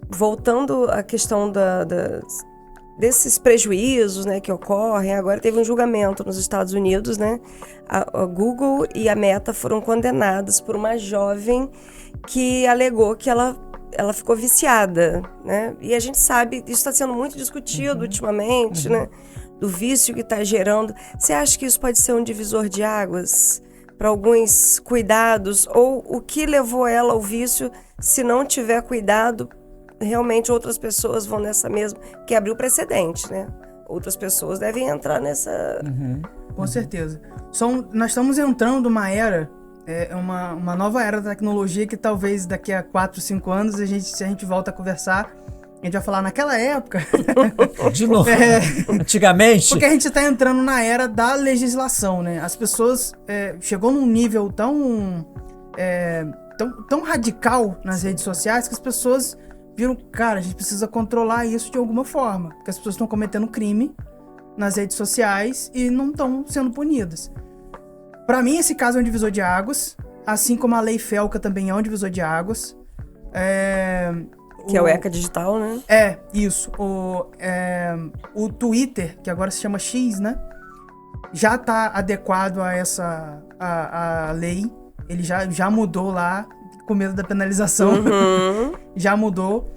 Voltando à questão desses prejuízos, né, que ocorrem, agora teve um julgamento nos Estados Unidos, né? A Google e a Meta foram condenadas por uma jovem que alegou que ela ficou viciada, né? E a gente sabe, isso está sendo muito discutido ultimamente, né? Do vício que está gerando. Você acha que isso pode ser um divisor de águas para alguns cuidados? Ou o que levou ela ao vício, se não tiver cuidado, realmente outras pessoas vão nessa mesma, que abriu precedente, né? outras pessoas devem entrar nessa... Com certeza. Nós estamos entrando numa era, uma nova era da tecnologia que talvez daqui a 4, 5 anos, se a gente volta a conversar, a gente vai falar naquela época. De novo. Antigamente. Porque a gente está entrando na era da legislação, né? As pessoas chegou num nível tão radical nas redes sociais que as pessoas viram, cara, a gente precisa controlar isso de alguma forma. Porque as pessoas estão cometendo crime nas redes sociais e não estão sendo punidas. Para mim, esse caso é um divisor de águas, assim como a Lei Felca também é um divisor de águas. Que é o ECA Digital, né? Isso. O Twitter, que agora se chama X, né? Já está adequado a a lei. Ele já mudou lá, com medo da penalização. Já mudou.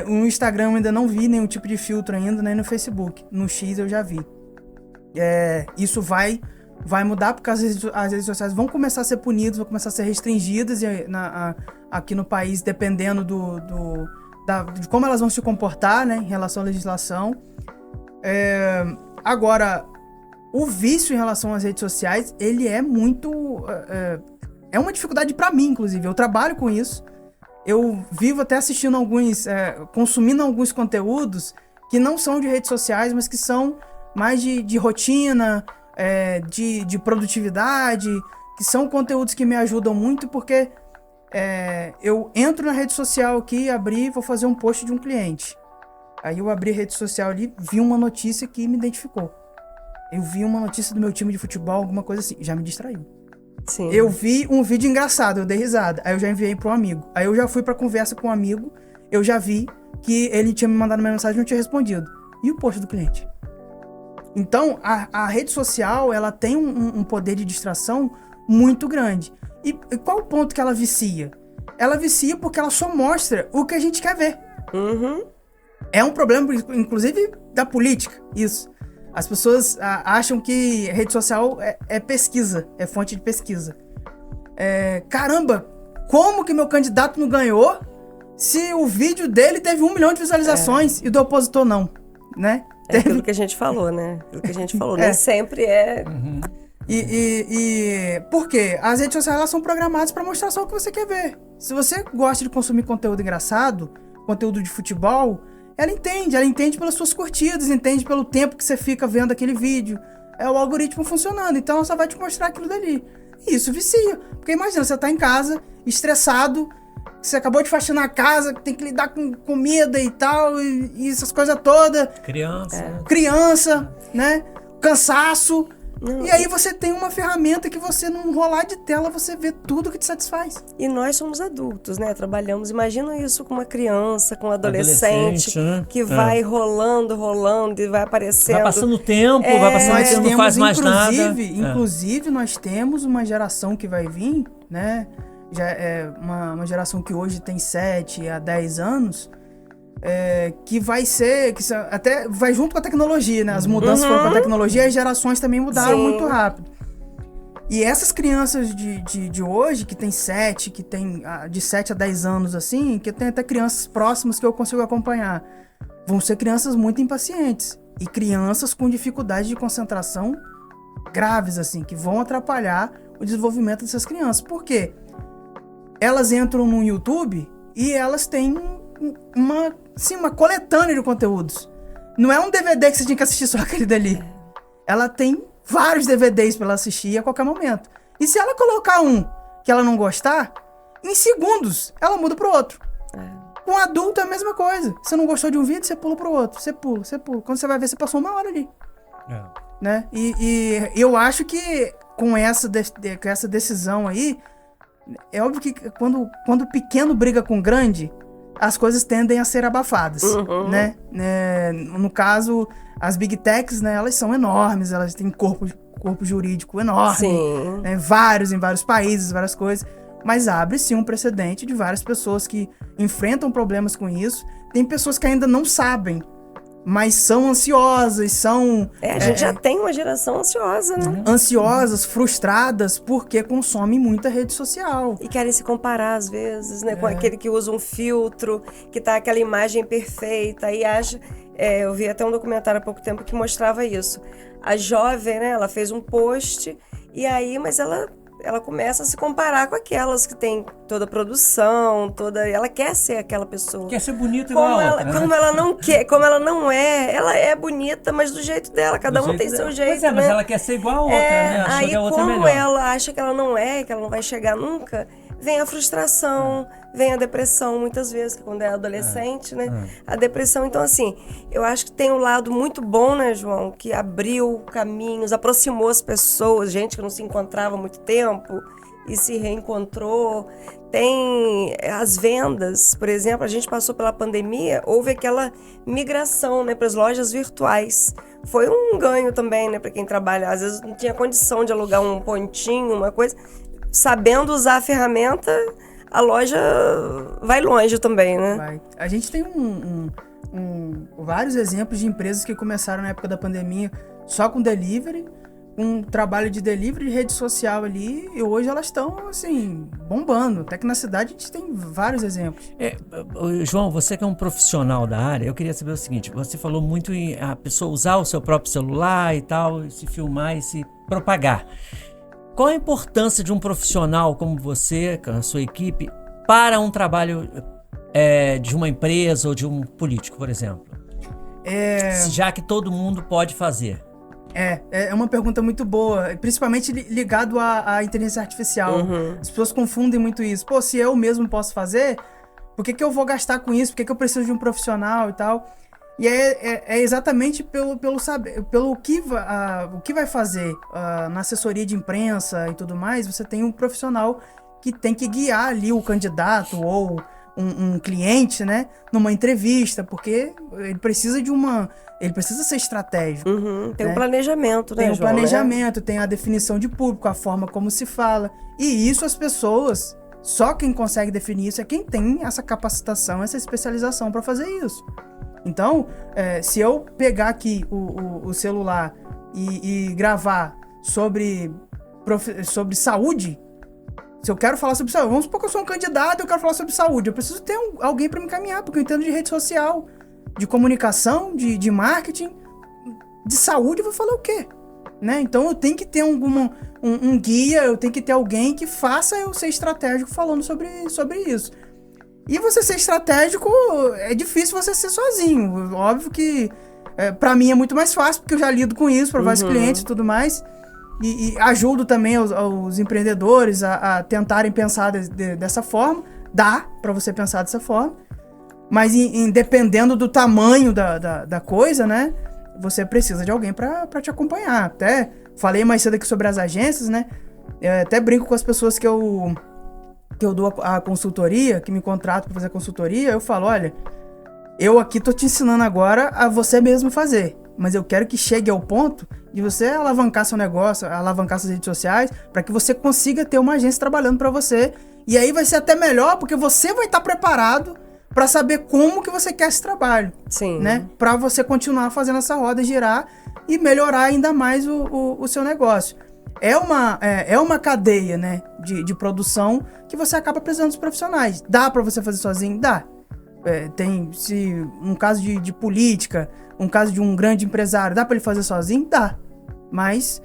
No Instagram eu ainda não vi nenhum tipo de filtro ainda, nem no Facebook. No X eu já vi. Isso vai mudar porque as redes sociais vão começar a ser punidas, vão começar a ser restringidas aqui no país, dependendo de como elas vão se comportar, né, em relação à legislação. Agora, o vício em relação às redes sociais, ele é muito... É uma dificuldade para mim, inclusive. Eu trabalho com isso. Eu vivo até assistindo consumindo alguns conteúdos que não são de redes sociais, mas que são mais de rotina, de produtividade, que são conteúdos que me ajudam muito, porque eu entro na rede social aqui, vou fazer um post de um cliente. Aí eu abri a rede social ali, vi uma notícia que me identificou. Eu vi uma notícia do meu time de futebol, alguma coisa assim, já me distraiu. Sim. Eu vi um vídeo engraçado, eu dei risada, aí eu já enviei para um amigo. Aí eu já fui pra conversa com um amigo, eu já vi que ele tinha me mandado uma mensagem e não tinha respondido. E o post do cliente? Então, a rede social, ela tem um poder de distração muito grande. E qual o ponto que ela vicia? Ela vicia porque ela só mostra o que a gente quer ver. É um problema, inclusive, da política, isso. As pessoas acham que rede social é pesquisa, é fonte de pesquisa. Caramba, como que meu candidato não ganhou se o vídeo dele teve 1 milhão de visualizações e do opositor não, né? É aquilo que a gente falou, né? Aquilo que a gente falou, nem sempre é... E por quê? As redes sociais, elas são programadas para mostrar só o que você quer ver. Se você gosta de consumir conteúdo engraçado, conteúdo de futebol, ela entende pelas suas curtidas, entende pelo tempo que você fica vendo aquele vídeo. É o algoritmo funcionando, então ela só vai te mostrar aquilo dali. E isso vicia. Porque imagina, você tá em casa, estressado, você acabou de faxinar a casa, tem que lidar com comida e tal, e essas coisas todas. Criança, né? Cansaço. E aí você tem uma ferramenta que você, num rolar de tela, você vê tudo que te satisfaz. E nós somos adultos, né? Trabalhamos. Imagina isso com uma criança, com um adolescente, né? Que vai rolando e vai aparecendo. Vai passando o tempo, não faz mais nada. Inclusive, nós temos uma geração que vai vir, né? Já é uma geração que hoje tem 7 a 10 anos, que vai ser, até vai junto com a tecnologia, né? As mudanças foram com a tecnologia e as gerações também mudaram muito rápido. E essas crianças de hoje, que tem 7, que tem de 7 a 10 anos, assim, que tem até crianças próximas que eu consigo acompanhar, vão ser crianças muito impacientes. E crianças com dificuldade de concentração graves, assim, que vão atrapalhar o desenvolvimento dessas crianças. Por quê? Elas entram no YouTube e elas têm uma coletânea de conteúdos. Não é um DVD que você tinha que assistir só aquele dali. Ela tem vários DVDs para ela assistir a qualquer momento. E se ela colocar um que ela não gostar, em segundos ela muda pro outro. Com adulto é a mesma coisa. Você não gostou de um vídeo, você pula pro outro. Você pula. Quando você vai ver, você passou 1 hora ali. Né? E eu acho que com essa decisão aí, é óbvio que quando o pequeno briga com o grande, as coisas tendem a ser abafadas, né? No caso, as Big Techs, né, elas são enormes, elas têm corpo jurídico enorme, né, em vários países, várias coisas, mas abre-se um precedente de várias pessoas que enfrentam problemas com isso. Tem pessoas que ainda não sabem, mas são ansiosas, a gente já tem uma geração ansiosa, né? Ansiosas, frustradas, porque consomem muita rede social. E querem se comparar, às vezes, né? Com aquele que usa um filtro, que tá aquela imagem perfeita, e acha... eu vi até um documentário há pouco tempo que mostrava isso. A jovem, né, ela fez um post, e aí, mas ela começa a se comparar com aquelas que tem toda a produção, ela quer ser aquela pessoa. Quer ser bonita igual a outra, né? Como ela não quer, como ela não é, ela é bonita, mas do jeito dela, cada um tem seu jeito, Pois é, né? mas ela quer ser igual a outra, né? Achou Aí que a outra é como melhor. ela acha que ela não é, que ela não vai chegar nunca, vem a frustração, vem a depressão muitas vezes, que quando é adolescente, né? A depressão, então assim, eu acho que tem um lado muito bom, né, João, que abriu caminhos, aproximou as pessoas, gente que não se encontrava há muito tempo e se reencontrou. Tem as vendas, por exemplo, a gente passou pela pandemia, houve aquela migração, né, para as lojas virtuais. Foi um ganho também, né, para quem trabalha. Às vezes não tinha condição de alugar um pontinho, uma coisa. Sabendo usar a ferramenta, a loja vai longe também, né? Vai. A gente tem vários exemplos de empresas que começaram na época da pandemia só com delivery, um trabalho de delivery de rede social ali, e hoje elas estão, assim, bombando. Até que na cidade a gente tem vários exemplos. João, você que é um profissional da área, eu queria saber o seguinte, você falou muito em a pessoa usar o seu próprio celular e tal, se filmar e se propagar. Qual a importância de um profissional como você, com a sua equipe, para um trabalho de uma empresa ou de um político, por exemplo? Já que todo mundo pode fazer. É uma pergunta muito boa, principalmente ligado à inteligência artificial. As pessoas confundem muito isso. Pô, se eu mesmo posso fazer, por que eu vou gastar com isso? Por que eu preciso de um profissional e tal? E é exatamente pelo saber, o que vai fazer na assessoria de imprensa e tudo mais. Você tem um profissional que tem que guiar ali o candidato ou um cliente, né, numa entrevista, porque ele precisa ser estratégico. Tem né? um planejamento, né, Tem um João, planejamento, tem a definição de público, a forma como se fala. E isso as pessoas, só quem consegue definir isso é quem tem essa capacitação, essa especialização para fazer isso. Então, se eu pegar aqui o celular e gravar sobre saúde, se eu quero falar sobre saúde, vamos supor que eu sou um candidato e eu quero falar sobre saúde, eu preciso ter alguém para me encaminhar, porque eu entendo de rede social, de comunicação, de marketing, de saúde, eu vou falar o quê? Né? Então eu tenho que ter um guia, eu tenho que ter alguém que faça eu ser estratégico falando sobre isso. E você ser estratégico, é difícil você ser sozinho. Óbvio que pra mim é muito mais fácil, porque eu já lido com isso para vários clientes e tudo mais. E ajudo também os empreendedores a tentarem pensar dessa forma. Dá para você pensar dessa forma. Mas dependendo do tamanho da coisa, né? Você precisa de alguém para te acompanhar. Até falei mais cedo aqui sobre as agências, né? Eu até brinco com as pessoas que eu dou a consultoria, que me contratam para fazer a consultoria. Eu falo, olha, eu aqui tô te ensinando agora a você mesmo fazer. Mas eu quero que chegue ao ponto de você alavancar seu negócio, alavancar suas redes sociais, para que você consiga ter uma agência trabalhando para você. E aí vai ser até melhor, porque você vai estar preparado para saber como que você quer esse trabalho. Sim. Né? Para você continuar fazendo essa roda girar e melhorar ainda mais o seu negócio. É uma cadeia, né, de produção que você acaba precisando dos profissionais. Dá para você fazer sozinho? Dá. Se um caso de política, um caso de um grande empresário, dá para ele fazer sozinho? Dá. Mas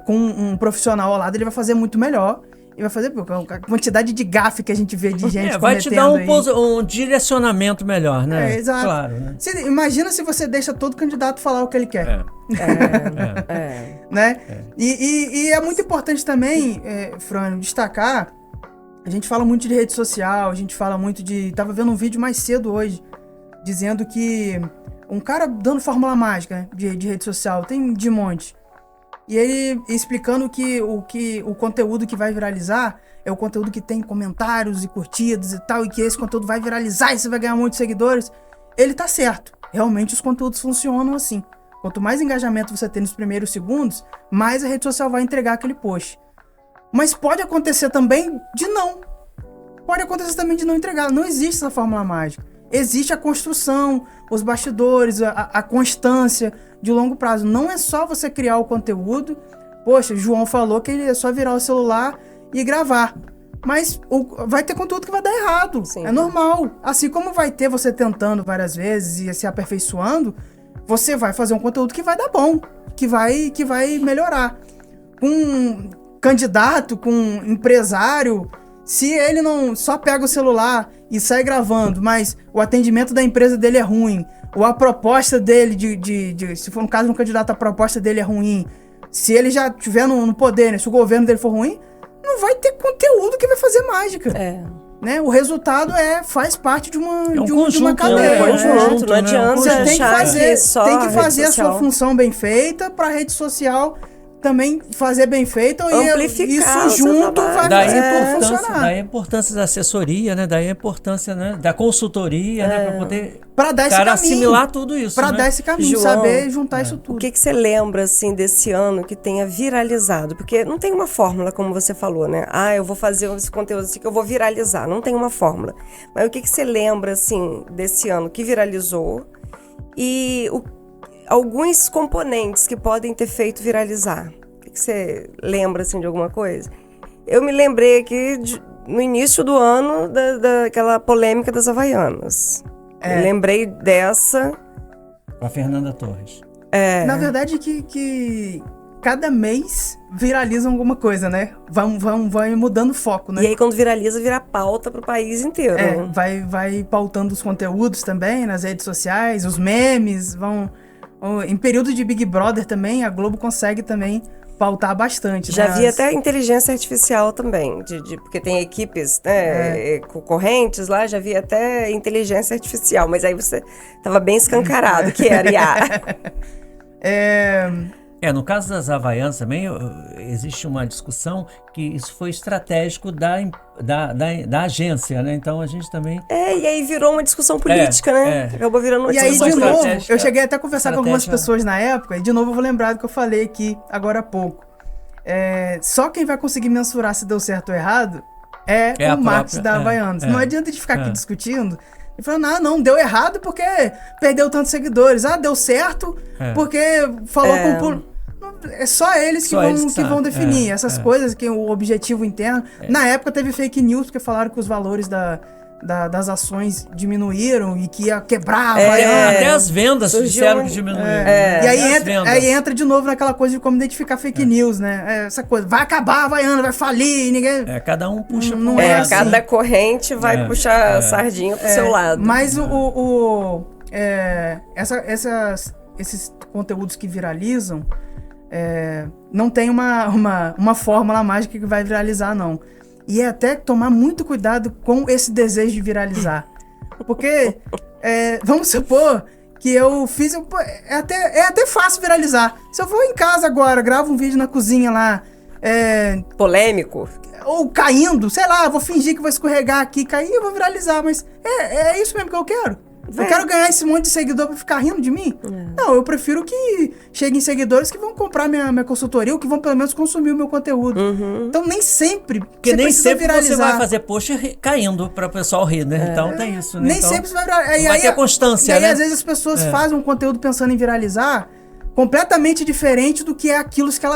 com um profissional ao lado ele vai fazer muito melhor. E vai fazer a quantidade de gafe que a gente vê de gente vai te dar aí. um direcionamento melhor, né? Exato. Claro, né? Imagina se você deixa todo candidato falar o que ele quer. Né? E é muito importante também, Fran, destacar, a gente fala muito de rede social, a gente fala muito tava vendo um vídeo mais cedo hoje, dizendo que um cara dando fórmula mágica de rede social, tem de monte. E ele explicando que o conteúdo que vai viralizar é o conteúdo que tem comentários e curtidas e tal, e que esse conteúdo vai viralizar e você vai ganhar muitos seguidores. Ele tá certo. Realmente os conteúdos funcionam assim. Quanto mais engajamento você tem nos primeiros segundos, mais a rede social vai entregar aquele post. Mas pode acontecer também de não. Pode acontecer também de não entregar. Não existe essa fórmula mágica. Existe a construção, os bastidores, a constância de longo prazo. Não é só você criar o conteúdo. Poxa, João falou que é só virar o celular e gravar. mas vai ter conteúdo que vai dar errado. Sim. É normal. Assim como vai ter você tentando várias vezes e se aperfeiçoando, você vai fazer um conteúdo que vai dar bom, que vai melhorar. Com um candidato, com um empresário, se ele não só pega o celular e sai gravando, mas o atendimento da empresa dele é ruim, ou a proposta dele, se for no caso de um candidato, a proposta dele é ruim, se ele já estiver no poder, né, se o governo dele for ruim, não vai ter conteúdo que vai fazer mágica. Né? O resultado faz parte de uma cadeia. Não adianta você tem que fazer a sua social. função bem feita para a rede social também fazer bem feito e amplificar isso junto vai fazer tudo funcionar. Daí a importância da assessoria, né? Daí a importância, né, da consultoria, né, para poder dar esse caminho, assimilar tudo isso. Para né? dar esse caminho, João, saber juntar isso tudo. O que você lembra assim desse ano que tenha viralizado? Porque não tem uma fórmula, como você falou, né? Eu vou fazer esse conteúdo assim que eu vou viralizar. Não tem uma fórmula. Mas o que você lembra assim desse ano que viralizou e alguns componentes que podem ter feito viralizar? O que você lembra assim de alguma coisa? Eu me lembrei aqui no início do ano daquela polêmica das Havaianas. Eu lembrei dessa. Com a Fernanda Torres. Na verdade que cada mês viraliza alguma coisa, né? Vai mudando o foco, né? E aí quando viraliza, vira pauta pro país inteiro. Vai pautando os conteúdos também nas redes sociais, os memes em período de Big Brother também, a Globo consegue também pautar bastante. Já vi até inteligência artificial também, porque tem equipes, né, concorrentes lá, já vi até inteligência artificial, mas aí você estava bem escancarado que era IA. No caso das Havaianas também, existe uma discussão que isso foi estratégico da agência, né? Então a gente também... E aí virou uma discussão política, né? Acabou virando uma discussão política. E aí, de política. novo, eu cheguei até a conversar com algumas pessoas na época, e de novo eu vou lembrar do que eu falei aqui agora há pouco. Só quem vai conseguir mensurar se deu certo ou errado é o marketing da Havaianas. Não adianta de ficar aqui discutindo e falando, não, deu errado porque perdeu tantos seguidores. Deu certo porque falou com o público. É só eles que vão definir essas coisas, que o objetivo interno. Na época teve fake news, porque falaram que os valores das ações diminuíram e que ia quebrar a Havaiana. Até as vendas disseram que diminuíram. E aí entra de novo naquela coisa de como identificar fake news, né? Essa coisa, vai acabar a Havaiana, vai falir, ninguém... Cada um puxa não é assim. Cada corrente vai puxar a sardinha pro seu lado. Mas esses conteúdos que viralizam, não tem uma fórmula mágica que vai viralizar, não. E é até tomar muito cuidado com esse desejo de viralizar. Porque, vamos supor que eu fiz... É até fácil viralizar. Se eu vou em casa agora, gravo um vídeo na cozinha lá... polêmico. Ou caindo, sei lá, vou fingir que vou escorregar aqui, cair, eu vou viralizar. Mas é isso mesmo que eu quero. Eu quero ganhar esse monte de seguidor pra ficar rindo de mim? Não, eu prefiro que cheguem seguidores que vão comprar minha consultoria ou que vão pelo menos consumir o meu conteúdo. Então nem sempre porque nem sempre viralizar. Você vai fazer post caindo pra o pessoal rir, né? Então tem isso, né? Nem então, sempre você vai viralizar. Vai ter constância, né? E aí né? às vezes as pessoas fazem um conteúdo pensando em viralizar completamente diferente do que é aquilo que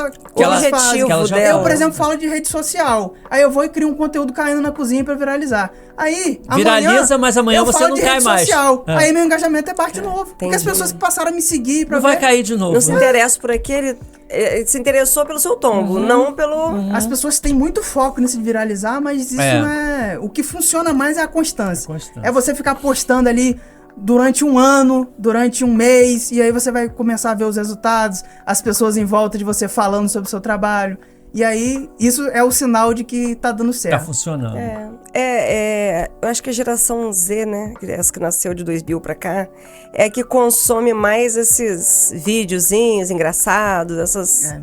elas fazem. Eu, por exemplo, falo de rede social. Aí eu vou e crio um conteúdo caindo na cozinha pra viralizar. Aí, viraliza, mas amanhã você não cai mais. Aí meu engajamento baixo de novo. Porque as pessoas que passaram a me seguir pra vai cair de novo. Não se interessa por aquele... se interessou pelo seu tombo, não pelo... As pessoas têm muito foco nisso de viralizar, mas isso não é... O que funciona mais é a constância. É você ficar postando ali durante um ano, durante um mês, e aí você vai começar a ver os resultados, as pessoas em volta de você falando sobre o seu trabalho. E aí, isso é o sinal de que tá dando certo. Tá funcionando. Eu acho que a geração Z, né, essa que nasceu de 2000 pra cá, é que consome mais esses videozinhos engraçados, essas...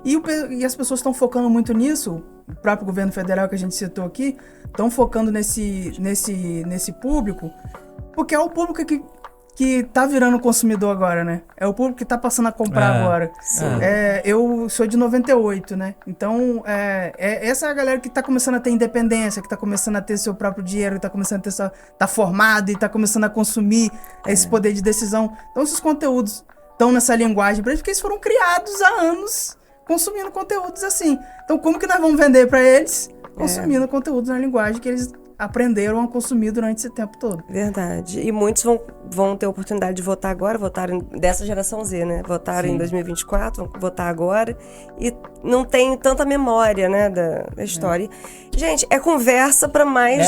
E as pessoas estão focando muito nisso, o próprio governo federal que a gente citou aqui, estão focando nesse público, porque é o público que tá virando consumidor agora, né? É o público que tá passando a comprar agora. Eu sou de 98, né? Então, essa é a galera que tá começando a ter independência, que tá começando a ter seu próprio dinheiro, que tá começando a ter tá formado e tá começando a consumir esse poder de decisão. Então, esses conteúdos estão nessa linguagem pra eles, porque eles foram criados há anos consumindo conteúdos assim. Então, como que nós vamos vender pra eles consumindo conteúdos na linguagem que eles aprenderam a consumir durante esse tempo todo. Verdade. E muitos vão ter a oportunidade de votar agora, votaram dessa geração Z, né? Votaram em 2024, vão votar agora. E não tem tanta memória, né, da história. Gente, é conversa para mais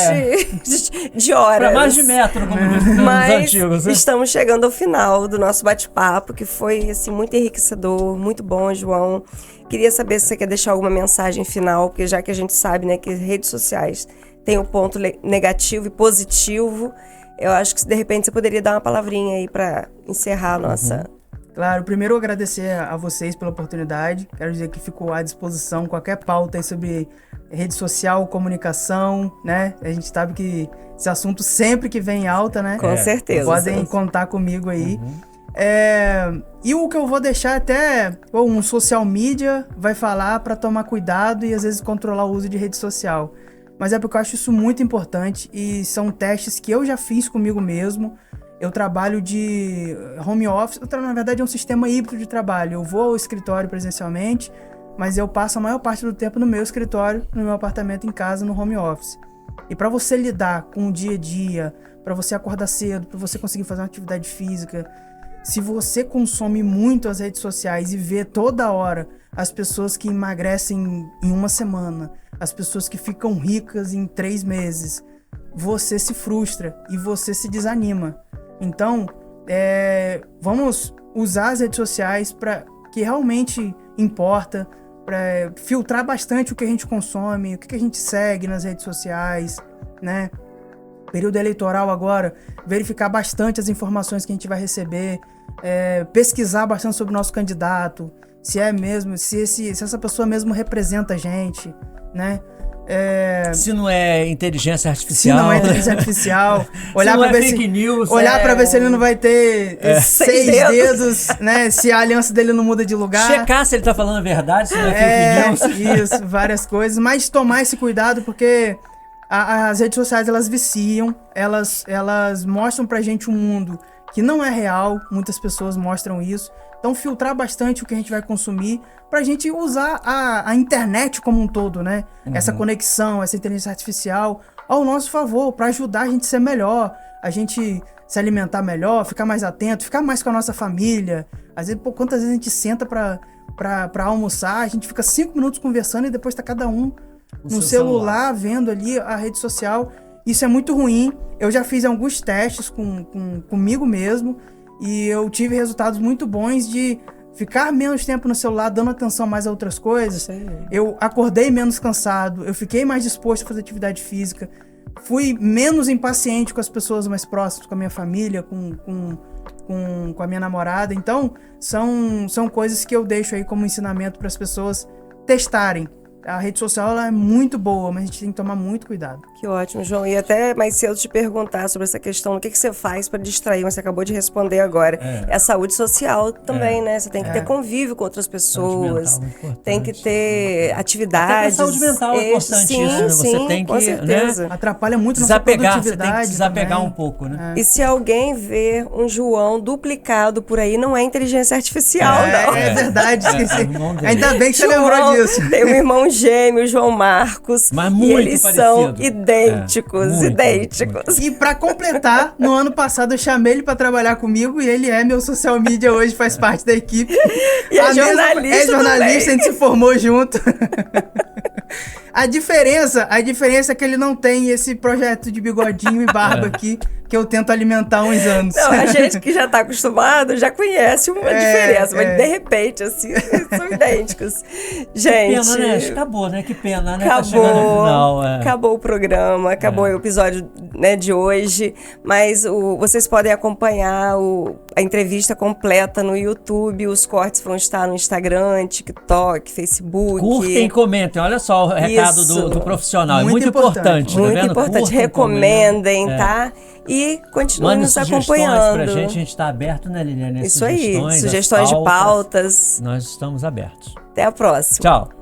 de horas. Para mais de metro, como dizem os antigos. Né? Estamos chegando ao final do nosso bate-papo, que foi assim, muito enriquecedor, muito bom, João. Queria saber se você quer deixar alguma mensagem final, porque já que a gente sabe, né, que redes sociais tem um ponto negativo e positivo, eu acho que de repente você poderia dar uma palavrinha aí para encerrar a nossa... Claro, primeiro agradecer a vocês pela oportunidade. Quero dizer que fico à disposição qualquer pauta aí sobre rede social, comunicação, né? A gente sabe que esse assunto sempre que vem em alta, né? Com certeza. Podem contar comigo aí. E o que eu vou deixar até um social media vai falar para tomar cuidado e às vezes controlar o uso de rede social. Mas é porque eu acho isso muito importante e são testes que eu já fiz comigo mesmo. Eu trabalho de home office, na verdade é um sistema híbrido de trabalho. Eu vou ao escritório presencialmente, mas eu passo a maior parte do tempo no meu escritório, no meu apartamento em casa, no home office. E para você lidar com o dia a dia, para você acordar cedo, para você conseguir fazer uma atividade física, se você consome muito as redes sociais e vê toda hora as pessoas que emagrecem em uma semana, as pessoas que ficam ricas em 3 meses, você se frustra e você se desanima. Então, vamos usar as redes sociais para que realmente importa, para filtrar bastante o que a gente consome, o que a gente segue nas redes sociais, né? Período eleitoral agora, verificar bastante as informações que a gente vai receber, pesquisar bastante sobre o nosso candidato, se essa pessoa mesmo representa a gente, né? Se não é inteligência artificial. Se não é inteligência artificial. Olhar para ver fake news. Olhar para ver se ele não vai ter 6 dedos, né? Se a aliança dele não muda de lugar. Checar se ele tá falando a verdade, se não é fake news. Isso, várias coisas. Mas tomar esse cuidado porque as redes sociais, elas viciam, elas mostram pra gente um mundo que não é real. Muitas pessoas mostram isso. Então, filtrar bastante o que a gente vai consumir pra gente usar a internet como um todo, né? Essa conexão, essa inteligência artificial ao nosso favor, pra ajudar a gente a ser melhor, a gente se alimentar melhor, ficar mais atento, ficar mais com a nossa família. Às vezes, quantas vezes a gente senta pra almoçar, a gente fica 5 minutos conversando e depois tá cada um no celular, vendo ali a rede social. Isso é muito ruim. Eu já fiz alguns testes comigo mesmo, e eu tive resultados muito bons de ficar menos tempo no celular, dando atenção mais a outras coisas. Sim. Eu acordei menos cansado, eu fiquei mais disposto a fazer atividade física, fui menos impaciente com as pessoas mais próximas, com a minha família, com a minha namorada. Então, são coisas que eu deixo aí como ensinamento para as pessoas testarem. A rede social ela é muito boa, mas a gente tem que tomar muito cuidado. Que ótimo, João. E até mais cedo te perguntar sobre essa questão, o que você faz para distrair, mas você acabou de responder agora. É a saúde social também, né? Você tem que ter convívio com outras pessoas, tem que ter atividades. Até a saúde mental é importante isso, né? Você tem que, com certeza. Né? Atrapalha muito nossa produtividade. Você tem que desapegar um pouco, né? E se alguém vê um João duplicado por aí, não é inteligência artificial, não. É verdade, esqueci. Ainda bem que você lembrou disso. Tem um irmão gêmeo, João Marcos. Mas muito e eles parecido. São idênticos. Muito. E pra completar, no ano passado eu chamei ele pra trabalhar comigo e ele é meu social media hoje, faz parte da equipe. E é jornalista a gente se formou junto. A diferença é que ele não tem esse projeto de bigodinho e barba aqui, que eu tento alimentar há uns anos. Não, a gente que já tá acostumado já conhece uma diferença, mas de repente, assim, são idênticos. Gente... Que pena, né? Acabou, né? Que pena, né? Acabou, tá chegando no final, acabou o programa, acabou o episódio, né, de hoje, mas vocês podem acompanhar a entrevista completa no YouTube, os cortes vão estar no Instagram, TikTok, Facebook. Curtem e comentem, olha só o recado do profissional, muito é muito importante. Muito tá vendo? importante, Curtem, recomendem, tá? E continuem nos acompanhando. Pra gente, a gente está aberto, né, Liliane? Isso aí, sugestões de pautas. Nós estamos abertos. Até a próxima. Tchau.